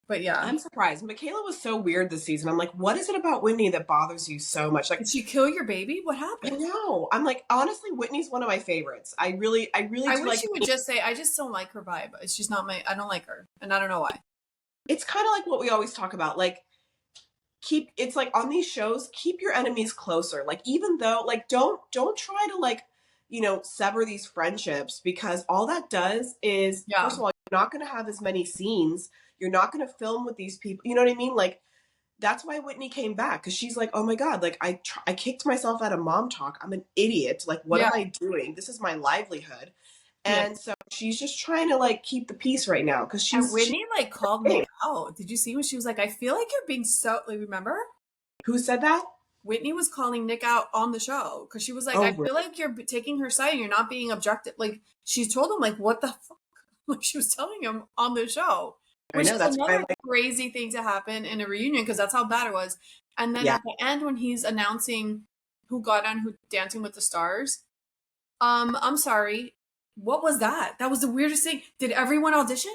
But yeah. I'm surprised. Michaela was so weird this season. I'm like, what is it about Whitney that bothers you so much? Like, Did she kill your baby? What I happened? know. I'm like, honestly, Whitney's one of my favorites. I really I do wish like. she would just say, I just don't like her vibe. It's just not I don't like her. And I don't know why. It's kind of like what we always talk about. Like, it's like on these shows, keep your enemies closer. Like, even though, like, don't try to like, sever these friendships because all that does is, Yeah. first of all, you're not going to have as many scenes. You're not going to film with these people. You know what I mean? Like, that's why Whitney came back because she's like, oh my God, like I kicked myself out of mom talk. I'm an idiot. Like, what Yeah. am I doing? This is my livelihood. Yeah. And so she's just trying to like keep the peace right now because And Whitney like called Hey. Nick out. Did you see when she was like, I feel like you're being so, like, remember? Who said that? Whitney was calling Nick out on the show because she was like, Oh, I feel like you're taking her side and you're not being objective. Like, she told him, like, what the fuck? Like, she was telling him on the show. Which I know, is that's another why crazy thing to happen in a reunion because that's how bad it was. And then Yeah. at the end, when he's announcing who got on who Dancing with the Stars, I'm sorry, what was that? That was the weirdest thing. Did everyone audition?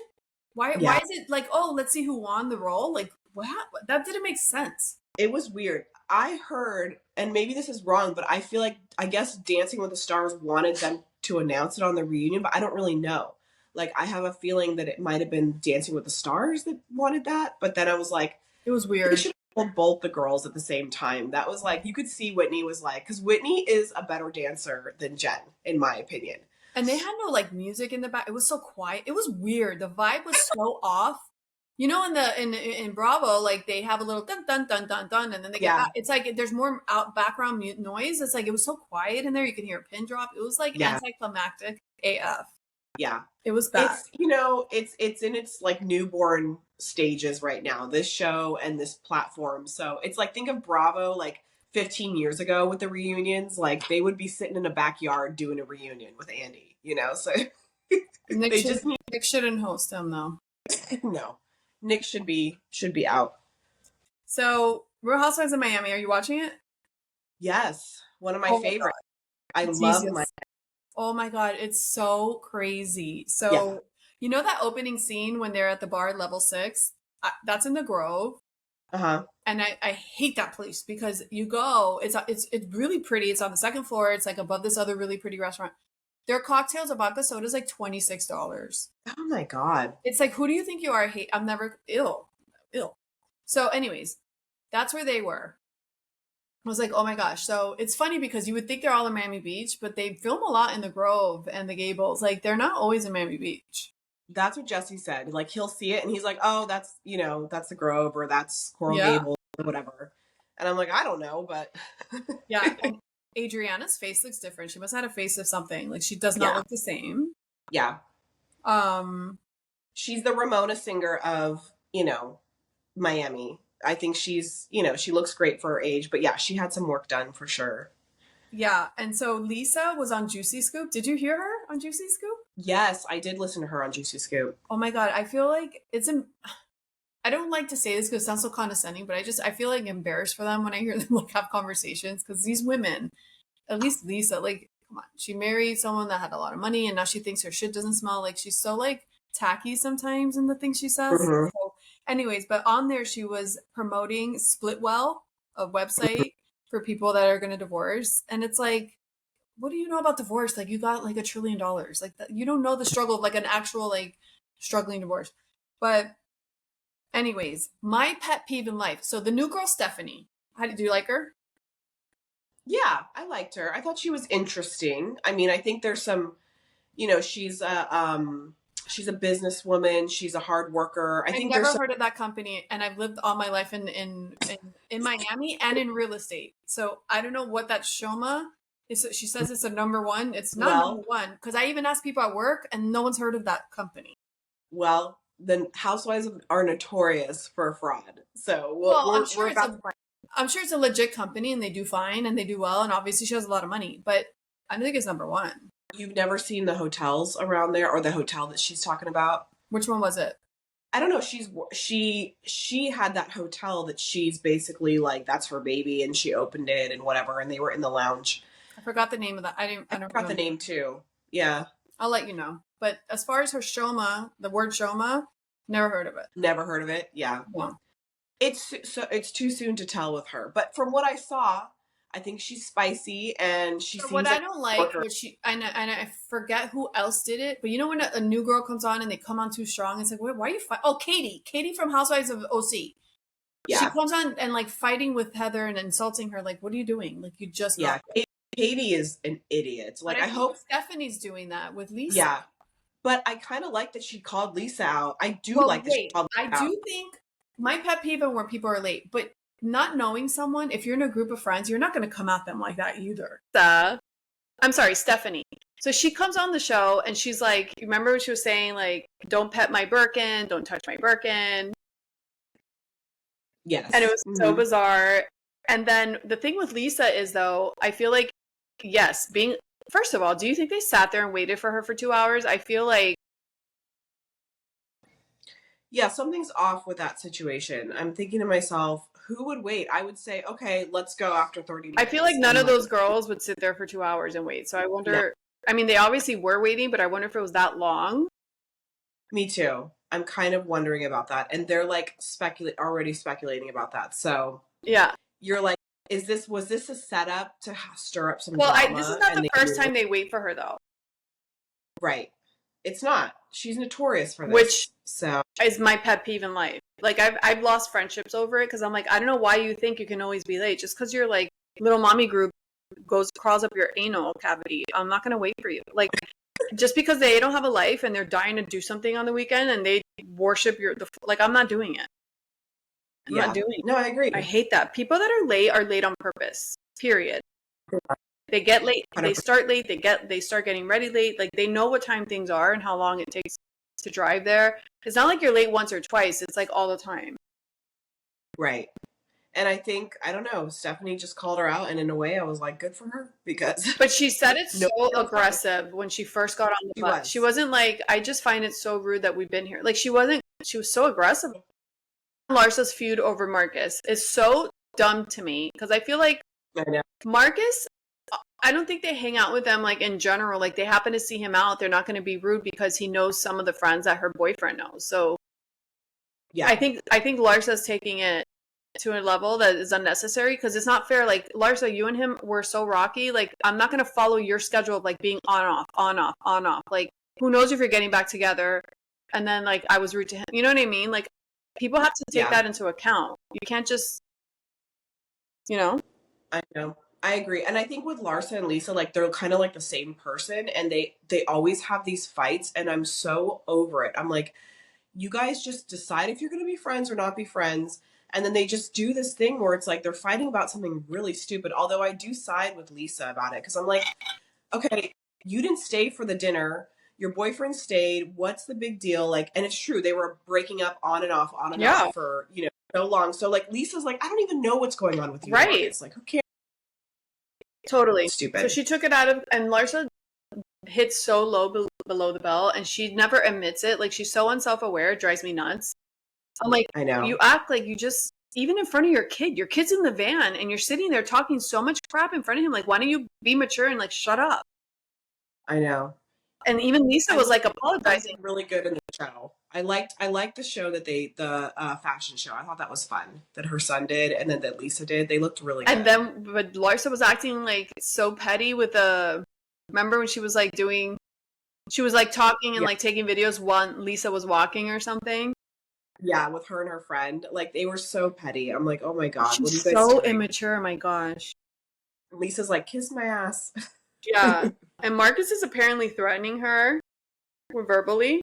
Why Yeah. is it like, oh, let's see who won the role? Like, what? That didn't make sense. It was weird. I heard, and maybe this is wrong, but I feel like, I guess Dancing with the Stars wanted them to announce it on the reunion, but I don't really know. Like, I have a feeling that it might have been Dancing with the Stars that wanted that, but then I was like, It was they weird. should have told both the girls at the same time. That was like, you could see Whitney was like, because Whitney is a better dancer than Jen, in my opinion. And they had no like music in the back. It was so quiet. It was weird. The vibe was so off. You know, in Bravo, like they have a little dun dun dun dun dun, and then they get Yeah. back. It's like there's more background noise. It's like it was so quiet in there. You can hear a pin drop. It was like Yeah. anticlimactic AF. Yeah. It was bad. It's in its like newborn stages right now, this show and this platform. So it's like, think of Bravo like 15 years ago with the reunions. Like, they would be sitting in a backyard doing a reunion with Andy, so Nick shouldn't host them though. no. Nick should be out. So Real Housewives of Miami, are you watching it? Yes, one of my Oh my favorites. I Jesus. love my. Oh my God, it's so crazy. So, Yeah. you know that opening scene when they're at the bar at level 6? That's in the Grove. And I hate that place because you go, it's really pretty. It's on the second floor. It's like above this other really pretty restaurant. Their cocktails, a vodka soda is like $26. Oh my God. It's like, who do you think you are? I'm never ill. So anyways, that's where they were. I was like, oh my gosh. So it's funny because you would think they're all in Miami Beach, but they film a lot in the Grove and the Gables. Like, they're not always in Miami Beach. That's what Jesse said. Like, he'll see it and he's like, oh, that's the Grove or that's Coral Yeah. Gables or whatever. And I'm like, I don't know, but Yeah. And Adriana's face looks different. She must have had a face of something. Like, she does not Yeah. look the same. Yeah. She's the Ramona Singer of, Miami. I think she's, she looks great for her age, but yeah, she had some work done for sure. Yeah. And so Lisa was on Juicy Scoop. Did you hear her on Juicy Scoop? Yes, I did listen to her on Juicy Scoop. Oh my God. I feel like I don't like to say this because it sounds so condescending, but I feel like embarrassed for them when I hear them like have conversations because these women, at least Lisa, like, come on, she married someone that had a lot of money and now she thinks her shit doesn't smell. Like, she's so like tacky sometimes in the things she says. Mhm. So anyways, but on there she was promoting Splitwell, a website for people that are going to divorce. And it's like, what do you know about divorce? Like you got like $1 trillion. Like you don't know the struggle of like an actual like struggling divorce. But anyways, my pet peeve in life. So the new girl, Stephanie, do you like her? Yeah, I liked her. I thought she was interesting. I mean, I think there's some, she's a businesswoman. She's a hard worker. I I've think there's never some, heard of that company, and I've lived all my life in Miami and in real estate. So I don't know what that Shoma is. She says it's a number one. It's not number well, one because I even asked people at work, and no one's heard of that company. well, the housewives are notorious for fraud. So Well, we're about to find. I'm sure it's a legit company, and they do fine and they do well, and obviously she has a lot of money. But I don't think it's number one. You've never seen the hotels around there or the hotel that she's talking about? Which one was it? I don't know. She had that hotel that she's basically like that's her baby, and she opened it and whatever, and they were in the lounge. I forgot the name of that. I I don't forgot the remember. name too. Yeah, I'll let you know. But as far as her Shoma, the word Shoma, never heard of it. never heard of it. Yeah, No. it's too soon to tell with her. But from what I saw, I think she's spicy and she So seems what like I don't a like, worker. what and I forget who else did it, but you know when a new girl comes on and they come on too strong, it's like, why are you fighting? Oh, Katie from Housewives of OC. She Yeah, comes on and like fighting with Heather and insulting her. Like, what are you doing? Like, you just yeah. got there. Katie is an idiot. But Like I I think hope. Stephanie's doing that with Lisa. Yeah, but I kind of like that she called Lisa out. I do Well, like that she wait, called I Lisa out. do think my pet peeve is when people are late, but not knowing someone, if you're in a group of friends, you're not going to come at them like that either. I'm sorry, Stephanie. So she comes on the show and she's like, you remember what she was saying? Like, don't pet my Birkin, don't touch my Birkin. And it Yes. was so bizarre. And then the thing with Lisa is, though, I feel like, yes, first of all, do you think they sat there and waited for her for 2 hours? I feel like, Yeah, something's off with that situation. I'm thinking to myself, who would wait? I would say, okay, let's go after 30 minutes. I feel like none and of those girls would sit there for 2 hours and wait. So I wonder, I mean, they obviously were waiting, but I wonder if it was that long. Me too. I'm kind of wondering about that. And they're like already speculating about that. So Yeah. you're like, was this a setup to stir up some Well, drama? this is not the first time they wait for her, though. Right. It's not. She's notorious for this. Which so is my pet peeve in life. Like I've lost friendships over it because I'm like, I don't know why you think you can always be late. Just because you're like little mommy group crawls up your anal cavity. I'm not gonna wait for you. Like just because they don't have a life and they're dying to do something on the weekend and they worship like I'm not doing it. I'm not doing it. No, I agree. I hate that. People that are late on purpose. Period. They get late. 100%. They start late. They start getting ready late. Like they know what time things are and how long it takes to drive there. It's not like you're late once or twice. It's like all the time. Right. And I think, I don't know, Stephanie just called her out. And in a way, I was like, good for her because. But she said it so aggressive when she first got on the bus. She wasn't like, I just find it so rude that we've been here. Like she was so aggressive. Larsa's feud over Marcus is so dumb to me because I feel like Marcus, I don't think they hang out with them like in general. Like they happen to see him out. They're not going to be rude because he knows some of the friends that her boyfriend knows. So yeah, I think Larsa's taking it to a level that is unnecessary because it's not fair. Like Larsa, you and him were so rocky. Like I'm not going to follow your schedule of like being on off, on off, on off. Like who knows if you're getting back together? And then like I was rude to him. You know what I mean? Like people have to take that into account. You can't just, I know. I agree. And I think with Larsa and Lisa, like they're kind of like the same person and they always have these fights and I'm so over it. I'm like, you guys just decide if you're going to be friends or not be friends. And then they just do this thing where it's like they're fighting about something really stupid. Although I do side with Lisa about it because I'm like, okay, you didn't stay for the dinner. Your boyfriend stayed. What's the big deal? Like, and it's true. They were breaking up on and off for, so long. So like Lisa's like, I don't even know what's going on with you. Right. It's like, who cares? Totally. Stupid. So she took it out of, and Larsa hits so low below the belt and she never admits it. Like she's so unself-aware. It drives me nuts. I'm like, I know. You act like you just, even in front of your kid's in the van and you're sitting there talking so much crap in front of him. Like, why don't you be mature and like, shut up? I know. And even Lisa was like apologizing. Really good in the show. I liked the show that the fashion show. I thought that was fun that her son did and then that Lisa did. They looked really good. And then, but Larsa was acting like so petty with remember when she was like she was like talking and like taking videos while Lisa was walking or something? Yeah, with her and her friend. Like, they were so petty. I'm like, oh my God, what are you She's guys so doing? immature, my gosh. Lisa's like, kiss my ass. Yeah. And Marcus is apparently threatening her verbally,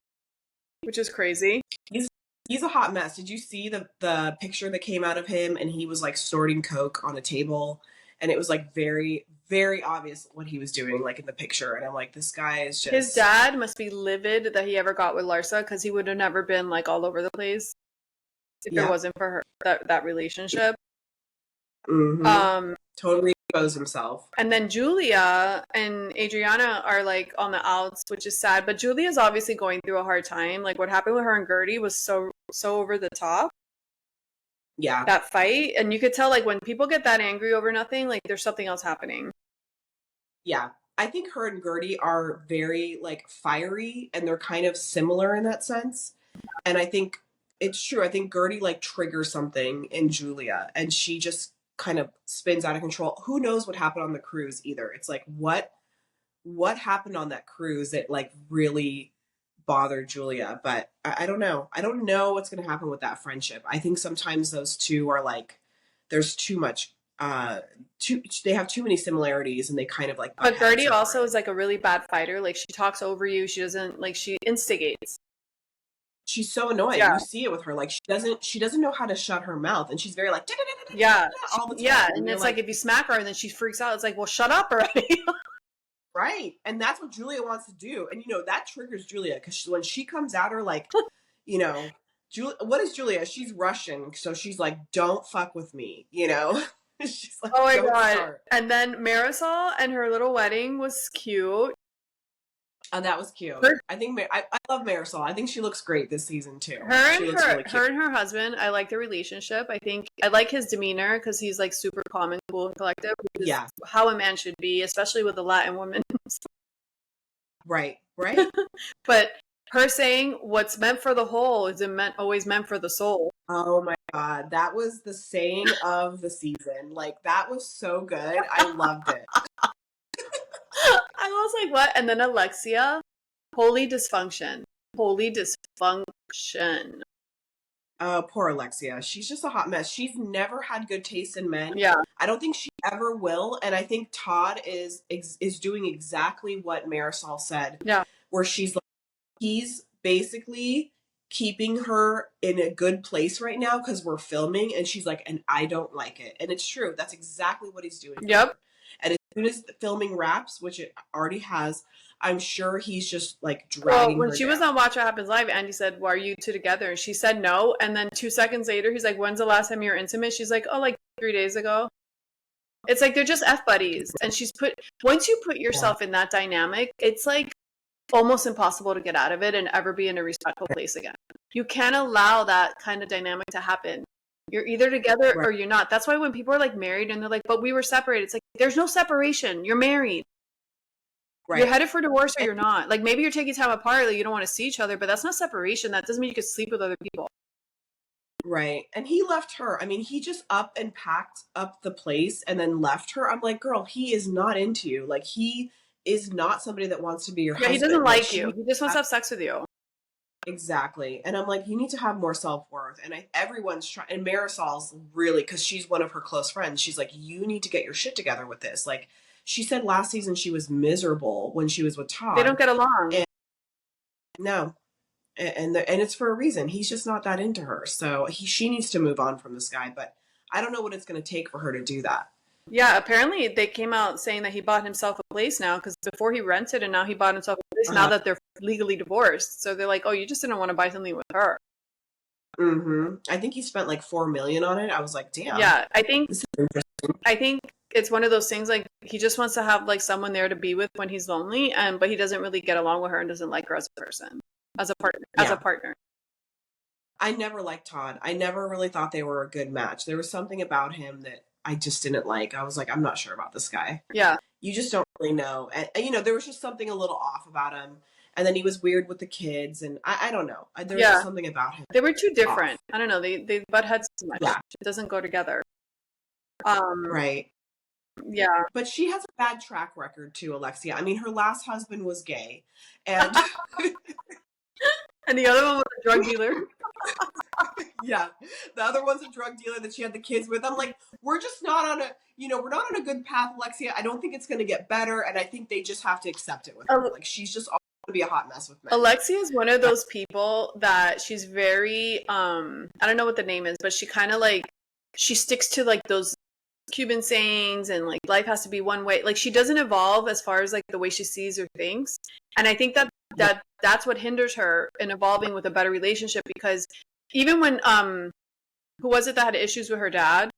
which is crazy. He's a hot mess. Did you see the picture that came out of him and he was like snorting coke on a table, and it was like very, very obvious what he was doing, like in the picture. And I'm like, this guy is just... His dad must be livid that he ever got with Larsa, because he would have never been like all over the place if it wasn't for her that relationship. Mm-hmm. Totally exposed himself. And then Julia and Adriana are like on the outs, which is sad. But Julia's obviously going through a hard time. Like, what happened with her and Gertie was so over the top. Yeah. That fight. And you could tell, like, when people get that angry over nothing, like, there's something else happening. Yeah. I think her and Gertie are very like fiery, and they're kind of similar in that sense. And I think it's true. I think Gertie like triggers something in Julia, and she just kind of spins out of control. Who knows what happened on the cruise either? It's like, what happened on that cruise that like really bothered Julia? But I don't know. I don't know what's going to happen with that friendship. I think sometimes those two are like, there's too much, they have too many similarities, and they kind of like... But Gertie also is like a really bad fighter. Like, she talks over you. She doesn't, like, she instigates. She's so annoying. Yeah. You see it with her. Like, she doesn't know how to shut her mouth, and she's very like, yeah, all the time. Yeah, and it's like if you smack her and then she freaks out, it's like, well, shut up already. Right. And that's what Julia wants to do. And, that triggers Julia, because when she comes at her, like, what is Julia? She's Russian. So she's like, don't fuck with me, She's like, oh my God. Start. And then Marisol and her little wedding was cute. Oh, that was cute. I think I love Marisol. I think she looks great this season too. Her and her husband, I like the relationship. I think I like his demeanor, because he's like super calm and cool and collective. Yeah, how a man should be, especially with a Latin woman. Right. But her saying, "What's meant for the whole isn't always meant for the soul." Oh my God, that was the saying of the season. Like, that was so good. I loved it. I was like, what? And then Alexia, holy dysfunction. Oh, poor Alexia. She's just a hot mess. She's never had good taste in men. Yeah. I don't think she ever will. And I think Todd is doing exactly what Marisol said. Yeah. Where she's like, he's basically keeping her in a good place right now because we're filming. And she's like, and I don't like it. And it's true. That's exactly what he's doing. Yep. And as soon as the filming wraps, which it already has, I'm sure he's just like dragging when her she down. was on Watch What Happens Live, Andy said, well, are you two together? And she said no. And then 2 seconds later, he's like, when's the last time you were intimate? She's like, oh, like 3 days ago. It's like they're just F buddies. And once you put yourself in that dynamic, it's like almost impossible to get out of it and ever be in a respectful place again. You can't allow that kind of dynamic to happen. You're either together or you're not. That's why when people are like married and they're like, but we were separated, it's like, there's no separation. You're married. Right. You're headed for divorce or you're not. Like, maybe you're taking time apart, like you don't want to see each other, but that's not separation. That doesn't mean you could sleep with other people. Right. And he left her. I mean, he just up and packed up the place and then left her. I'm like, girl, he is not into you. Like, he is not somebody that wants to be your husband. He doesn't like you. He just wants to have sex with you. Exactly. And I'm like, you need to have more self-worth. And everyone's trying, and Marisol's really, because she's one of her close friends, she's like, you need to get your shit together with this. Like, she said last season she was miserable when she was with Todd. They don't get along. No. And it's for a reason. He's just not that into her. So she needs to move on from this guy. But I don't know what it's going to take for her to do that. Yeah, apparently they came out saying that he bought himself a place now, because before he rented and now he bought himself a place now that they're legally divorced. So they're like, oh, you just didn't want to buy something with her. Mm-hmm. I think he spent like $4 million on it. I was like, damn. Yeah, I think it's one of those things, like, he just wants to have like someone there to be with when he's lonely, but he doesn't really get along with her and doesn't like her as a person, as a partner. I never liked Todd. I never really thought they were a good match. There was something about him that I just didn't like. I was like, I'm not sure about this guy. Yeah. You just don't really know. And there was just something a little off about him. And then he was weird with the kids, and I don't know. There was just Yeah. something about him They were too different. off. I don't know. They butt heads too much. Yeah, It doesn't go together. right. Yeah. But she has a bad track record too, Alexia. I mean, her last husband was gay, and And the other one was a drug dealer. yeah, the other one's a drug dealer that she had the kids with. I'm like, we're just not on a, we're not on a good path, Alexia. I don't think it's going to get better, and I think they just have to accept it with her. Like, she's just always going to be a hot mess with men. Alexia is one of those people that she's very, I don't know what the name is, but she kind of like, she sticks to like those Cuban sayings and like life has to be one way. Like she doesn't evolve as far as like the way she sees or thinks. And I think that's what hinders her in evolving with a better relationship, because even when who was it that had issues with her dad,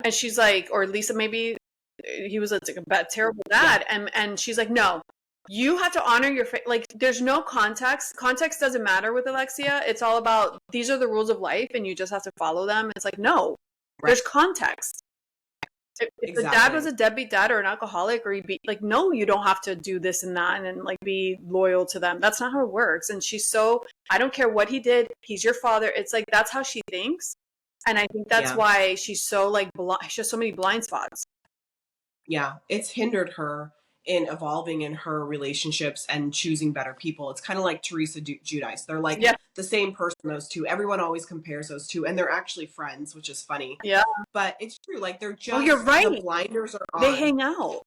and she's like, or Lisa, maybe he was like a bad, terrible dad, and she's like, no, you have to honor your like there's no context doesn't matter with Alexia. It's all about these are the rules of life and you just have to follow them. It's like, no, there's context. If the dad was a deadbeat dad or an alcoholic, or he'd be like, no, you don't have to do this and that and like be loyal to them. That's not how it works. And she's so, I don't care what he did, he's your father. It's like that's how she thinks. And I think that's why she's so like she has so many blind spots. Yeah, it's hindered her in evolving in her relationships and choosing better people. It's kind of like Teresa Giudice. They're like the same person, those two. Everyone always compares those two, and they're actually friends, which is funny. Yeah. But it's true. Like, they're just, oh, you're right. The blinders are on. They hang out.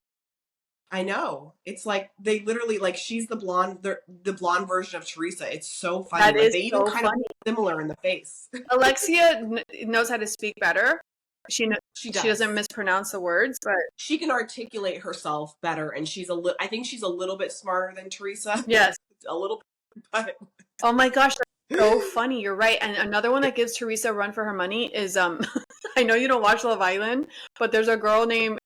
I know. It's like they literally, like, she's the blonde version of Teresa. It's so funny. That is they even so kind funny. of similar in the face. Alexia knows how to speak better. She does. Doesn't mispronounce the words, but she can articulate herself better, and I think she's a little bit smarter than Teresa. Yes, a little bit. But oh my gosh, that's so funny. You're right. And another one that gives Teresa a run for her money is I know you don't watch Love Island, but there's a girl named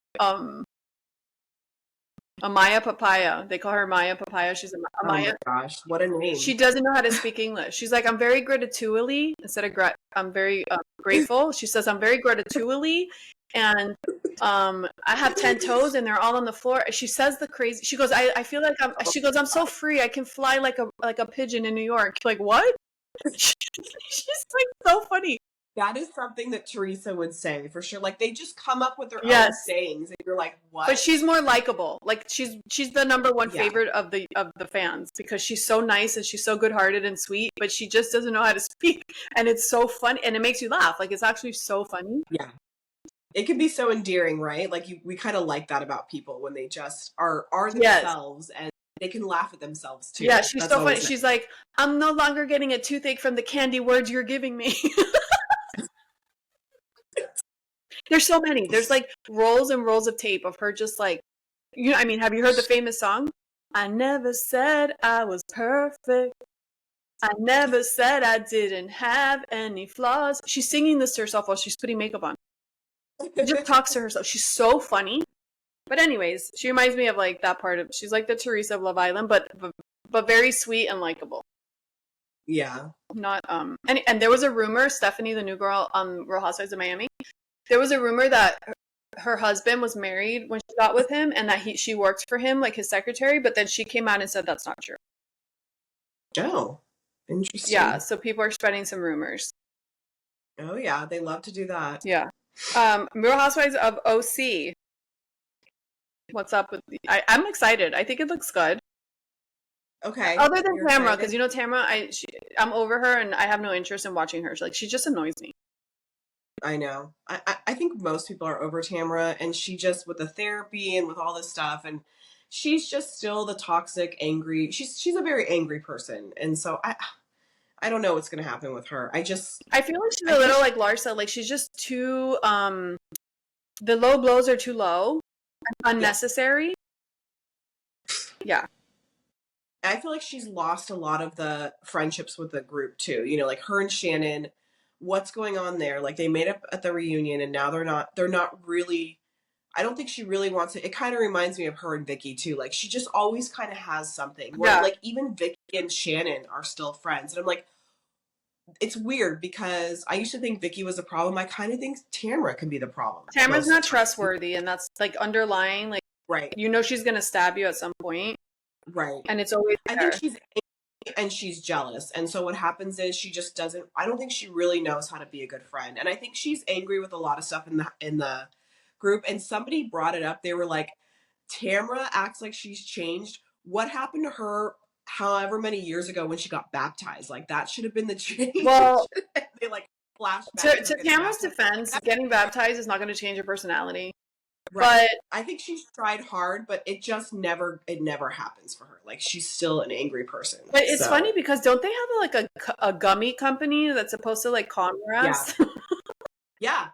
Amaya Papaya. They call her Maya Papaya. She's Amaya. Oh my gosh, what a name. She doesn't know how to speak English. She's like, I'm very gratitually instead of I'm very grateful. She says, I'm very gratitually, and I have 10 toes and they're all on the floor. She says the crazy. She goes, I feel like she goes, I'm so free. I can fly like a pigeon in New York. Like, what? She's like so funny. That is something that Teresa would say for sure. Like, they just come up with their own sayings, and you're like, what? But she's more likable. Like, she's the number one favorite of the fans, because she's so nice and she's so good-hearted and sweet. But she just doesn't know how to speak, and it's so funny, and it makes you laugh. Like, it's actually so funny. Yeah, it can be so endearing, right? Like, we kind of like that about people when they just are themselves, and they can laugh at themselves too. Yeah, she's so funny. Nice. She's like, I'm no longer getting a toothache from the candy words you're giving me. There's so many. There's like rolls and rolls of tape of her just like, I mean, have you heard the famous song? I never said I was perfect. I never said I didn't have any flaws. She's singing this to herself while she's putting makeup on. She just talks to herself. She's so funny. But anyways, she reminds me of like that part of, she's like the Teresa of Love Island, but very sweet and likable. Yeah. Not, and there was a rumor, Stephanie, the new girl on Real Housewives of Miami, there was a rumor that her husband was married when she got with him, and that she worked for him, like his secretary, but then she came out and said that's not true. Oh, interesting. Yeah, so people are spreading some rumors. Oh yeah, they love to do that. Yeah. Real Housewives of OC. What's up with I'm excited. I think it looks good. Okay. Other than Tamra, because Tamra, I'm over her and I have no interest in watching her. She just annoys me. I know. I think most people are over Tamra, and she just, with the therapy and with all this stuff, and she's just still the toxic, angry. She's a very angry person, and so I don't know what's gonna happen with her. I feel like she's a little like Larsa. Like, she's just too the low blows are too low, unnecessary. Yeah. I feel like she's lost a lot of the friendships with the group too. Like her and Shannon. What's going on there? Like, they made up at the reunion, and now they're not really, I don't think she really wants it. It kind of reminds me of her and Vicky too. Like, she just always kind of has something where like even Vicky and Shannon are still friends. And I'm like, it's weird, because I used to think Vicky was a problem. I kind of think Tamra can be the problem. Tamra's not trustworthy, and that's like underlying, like, right. She's going to stab you at some point. Right. And it's always I think there. she's angry and she's jealous. And so what happens is she just doesn't, I don't think she really knows how to be a good friend. And I think she's angry with a lot of stuff in the group. And somebody brought it up. They were like, Tamra acts like she's changed. What happened to her however many years ago when she got baptized? Like that should have been the change. Well, They like flash back to her to getting Tamara's baptized. defense, getting baptized is not going to change her personality. Right. But I think she's tried hard, but it never happens for her. Like she's still an angry person. but it's So funny because don't they have like a gummy company that's supposed to like con yeah. us? Yeah.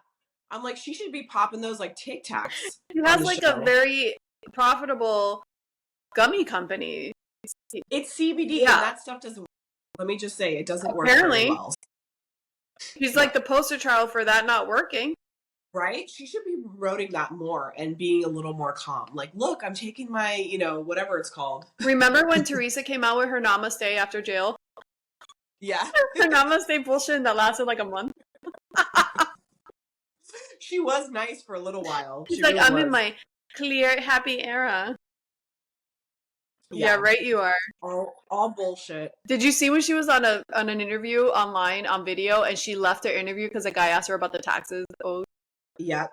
I'm like, she should be popping those like Tic Tacs She on has the like a show. very profitable gummy company. It's CBD Yeah. and that stuff doesn't work. Let me just say it doesn't work Apparently. very well. She's like the poster child for that not working. Right? She should be promoting that more and being a little more calm. Like, look, I'm taking my, whatever it's called. Remember when Teresa came out with her namaste after jail? Yeah. Her namaste bullshit that lasted like a month. She was nice for a little while. She's She like, really I'm was. in my clear, happy era. Yeah, right you are. All bullshit. Did you see when she was on an interview online on video and she left her interview because a guy asked her about the taxes? Oh, Yep.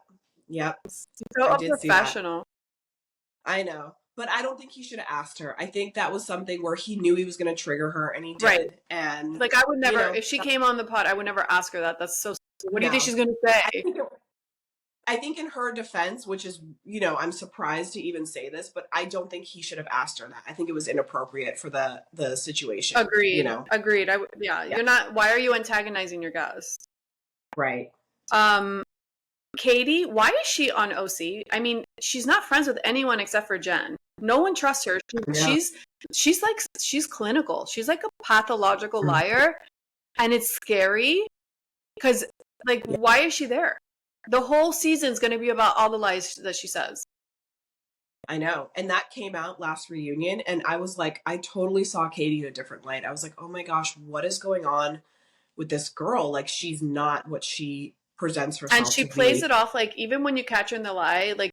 so I did see that. unprofessional. I know. But I don't think he should have asked her. I think that was something where he knew he was going to trigger her, and he did. Right. And like, I would never, if she came on the pod, I would never ask her that. That's so stupid. What do you think she's going to say? I think in her defense, which is, I'm surprised to even say this, but I don't think he should have asked her that. I think it was inappropriate for the situation. Agreed. Agreed. Yeah. You're not, why are you antagonizing your guest? Right. Katie, why is she on OC? I mean, she's not friends with anyone except for Jen. No one trusts her. She's clinical. She's like a pathological liar, and it's scary because, like, why is she there? The whole season's going to be about all the lies that she says. I know. And that came out last reunion, and I was like, I totally saw Katie in a different light. I was like, oh my gosh, what is going on with this girl? Like, she's not what she presents herself and she to plays be. it off like, even when you catch her in the lie, like,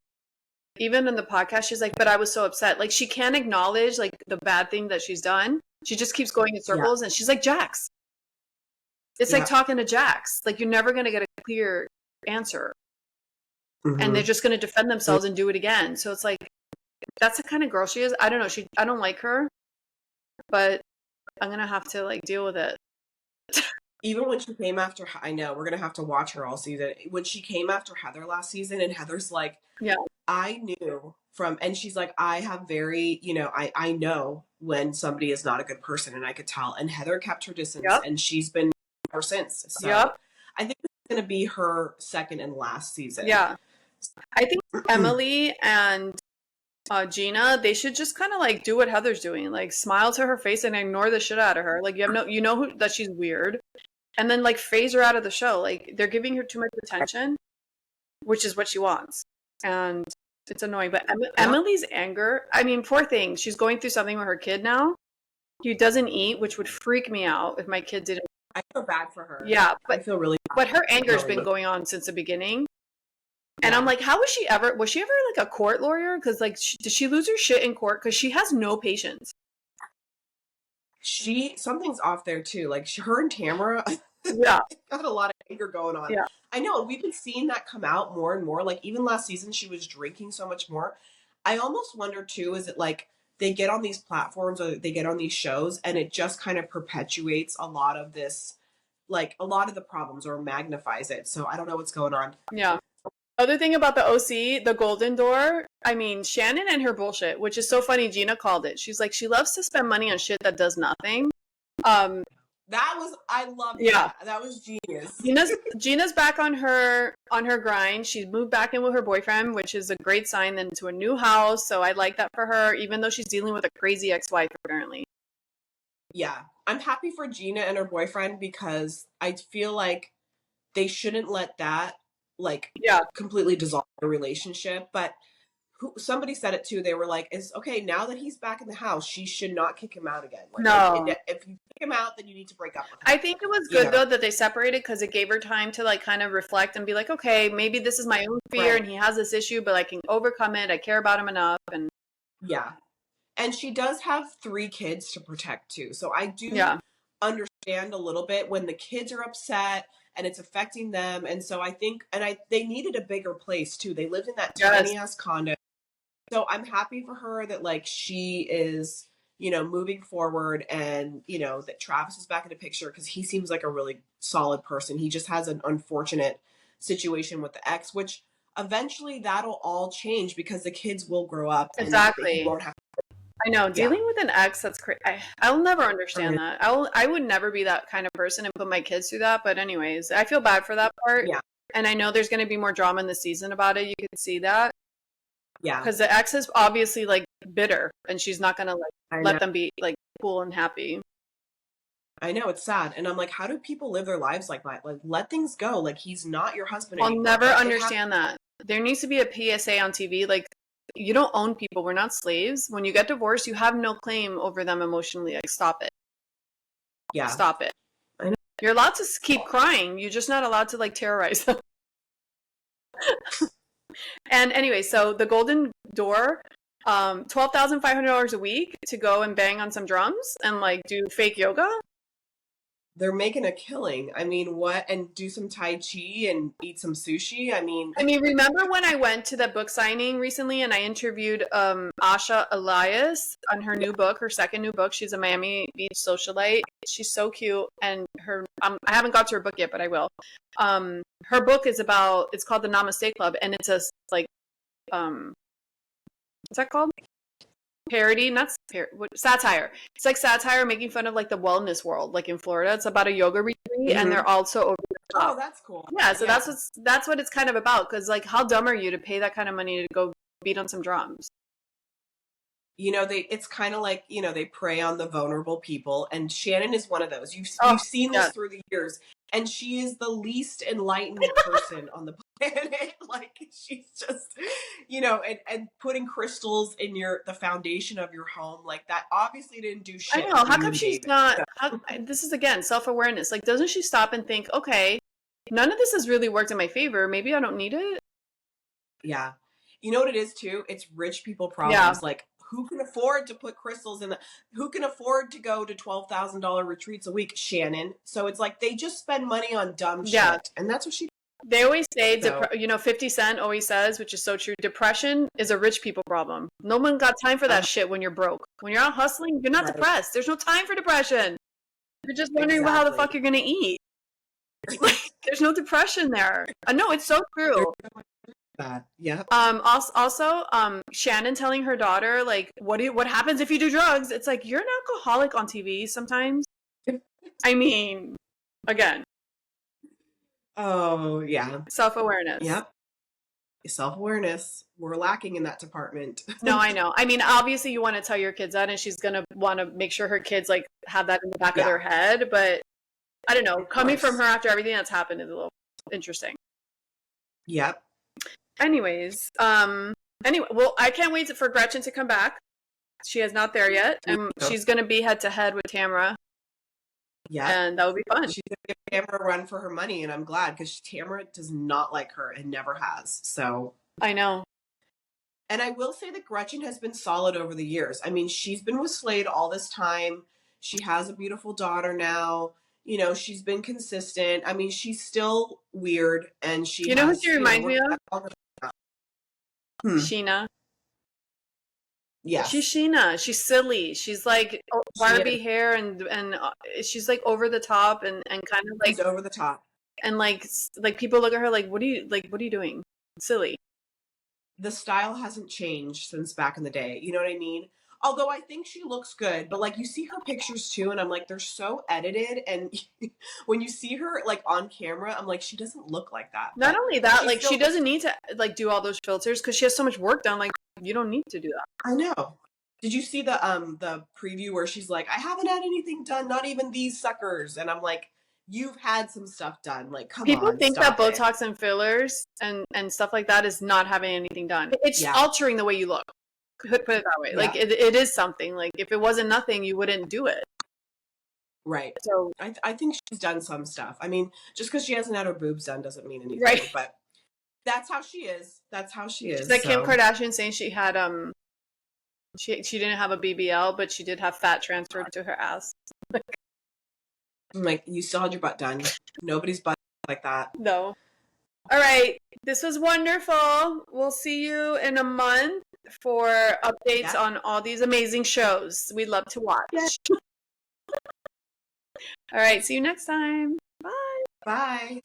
even in the podcast, she's like, but I was so upset. Like, she can't acknowledge like the bad thing that she's done. She just keeps going in circles, and she's like Jax. It's like talking to Jax. Like, you're never going to get a clear answer. And they're just going to defend themselves and do it again. So it's like, that's the kind of girl she is. I don't know. I don't like her, but I'm going to have to like deal with it. Even when she came after, I know we're going to have to watch her all season. When she came after Heather last season, and Heather's like, yeah, I knew and she's like, I have very, I know when somebody is not a good person, and I could tell. And Heather kept her distance, and she's been ever since. So I think it's going to be her second and last season. Yeah. I think Emily and Gina, they should just kind of like do what Heather's doing, like smile to her face and ignore the shit out of her. Like, that she's weird, and then like phase her out of the show. Like, they're giving her too much attention, which is what she wants, and it's annoying. But Emily's anger, I mean, poor thing, she's going through something with her kid now. He doesn't eat, which would freak me out if my kid didn't. I feel bad for her. Yeah, I feel really bad. But her anger's been going on since the beginning. And I'm like, how was she ever like a court lawyer? Because like, did she lose her shit in court? Because she has no patience. Something's off there too. Like her and Tamara got a lot of anger going on. Yeah. I know. We've been seeing that come out more and more. Like even last season, she was drinking so much more. I almost wonder too, is it like they get on these platforms or they get on these shows and it just kind of perpetuates a lot of this, like a lot of the problems, or magnifies it. So I don't know what's going on. Yeah. Other thing about the OC, the Golden Door, I mean, Shannon and her bullshit, which is so funny. Gina called it. She's like, she loves to spend money on shit that does nothing. I love that. That was genius. Gina's back on her grind. She's moved back in with her boyfriend, which is a great sign, then to a new house. So I like that for her, even though she's dealing with a crazy ex-wife apparently. Yeah. I'm happy for Gina and her boyfriend because I feel like they shouldn't let that completely dissolve the relationship. But somebody said it too. They were like, "It's okay now that he's back in the house. She should not kick him out again. Like, no, if you kick him out, then you need to break up with him." I think it was good though that they separated because it gave her time to like kind of reflect and be like, "Okay, maybe this is my own fear, and he has this issue, but I can overcome it. I care about him enough." And And she does have 3 kids to protect too. So I do Yeah. understand a little bit when the kids are upset and it's affecting them. And so I think, they needed a bigger place too. They lived in that Yes. tiny ass condo. So I'm happy for her that like she is, moving forward, and, that Travis is back in the picture, because he seems like a really solid person. He just has an unfortunate situation with the ex, which eventually that'll all change because the kids will grow up and he Exactly. won't have. I know, Yeah. dealing with an ex, that's crazy. I'll never understand that. I would never be that kind of person and put my kids through that. But anyways, I feel bad for that part. Yeah. And I know there's going to be more drama in the season about it. You can see that Yeah. because the ex is obviously like bitter, and she's not going to I let know. them be like cool and happy. I know, it's sad. And I'm like, how do people live their lives like that? Like, let things go. Like, he's not your husband I'll anymore. never Like, understand that. There needs to be a PSA on TV. Like, you don't own people. We're not slaves. When you get divorced, you have no claim over them emotionally. Like, stop it. Yeah. Stop it. I know. You're allowed to keep crying. You're just not allowed to like terrorize them. And anyway, so the Golden Door, $12,500 a week to go and bang on some drums and like do fake yoga. They're making a killing. I mean, what? And do some Tai Chi and eat some sushi. I mean, Remember when I went to the book signing recently and I interviewed Asha Elias on her new book, her second new book. She's a Miami Beach socialite. She's so cute, and I haven't got to her book yet, but I will. Her book is it's called the Namaste Club, and it's a like what's that called? Parody, not satire. It's like satire making fun of like the wellness world, like in Florida. It's about a yoga retreat, and they're also over the top. Oh, that's cool. Yeah, so that's what it's kind of about. Because like, how dumb are you to pay that kind of money to go beat on some drums? It's kind of like, they prey on the vulnerable people, and Shannon is one of those. You've seen this through the years, and she is the least enlightened person on the planet. Like, she's just, and putting crystals in the foundation of your home, like that obviously didn't do shit. I know. How come she's not? This is again self-awareness. Like, doesn't she stop and think, okay, none of this has really worked in my favor. Maybe I don't need it. Yeah. You know what it is too? It's rich people problems. Like, who can afford to put crystals in who can afford to go to $12,000 retreats a week? Shannon. So it's like they just spend money on dumb shit. And that's what they always say, 50 Cent always says, which is so true, depression is a rich people problem. No one got time for that shit when you're broke. When you're out hustling, you're not depressed. There's no time for depression. You're just wondering how the fuck you're going to eat. There's no depression there. No, it's so true. Yeah. Also, Shannon telling her daughter, like, what happens if you do drugs? It's like, you're an alcoholic on TV sometimes. I mean, again. Oh, yeah. Self-awareness. Yep. Self-awareness. We're lacking in that department. No, I know. I mean, obviously you want to tell your kids that, and she's going to want to make sure her kids like have that in the back of their head. But I don't know. Coming from her after everything that's happened is a little interesting. Yep. Anyways, well, I can't wait for Gretchen to come back. She is not there yet, and she's going to be head to head with Tamara. Yeah, and that would be fun. She's going to give Tamara a run for her money, and I'm glad, because Tamara does not like her and never has. So I know. And I will say that Gretchen has been solid over the years. I mean, she's been with Slade all this time. She has a beautiful daughter now. She's been consistent. I mean, she's still weird, and she. You know who she reminds me of? Sheena. Yeah. She's Sheena. She's silly. She's like Barbie hair, and she's like over the top and kind of like. She's over the top. And like people look at her like, what are you doing? Silly. The style hasn't changed since back in the day. You know what I mean? Although I think she looks good, but like you see her pictures too, and I'm like, they're so edited, and when you see her like on camera, I'm like, she doesnment look like that. Not only that, like she doesn't need to like do all those filters because she has so much work done. Like, you don't need to do that. I know. Did you see the preview where she's like, I haven't had anything done, not even these suckers, and I'm like, you've had some stuff done. Like, come on. People think that Botox and fillers and stuff like that is not having anything done. It's altering the way you look. Put it that way. Like it is something. Like if it wasn't nothing, you wouldn't do it. Right. So I think she's done some stuff. I mean, just because she hasn't had her boobs done doesn't mean anything. Right. But that's how she is. That's how she is. It's like Kim Kardashian saying she had She didn't have a BBL, but she did have fat transferred to her ass. I'm like, you still had your butt done. Nobody's butt like that. No. All right. This was wonderful. We'll see you in a month for updates on all these amazing shows we love to watch. Yeah. All right. See you next time. Bye. Bye.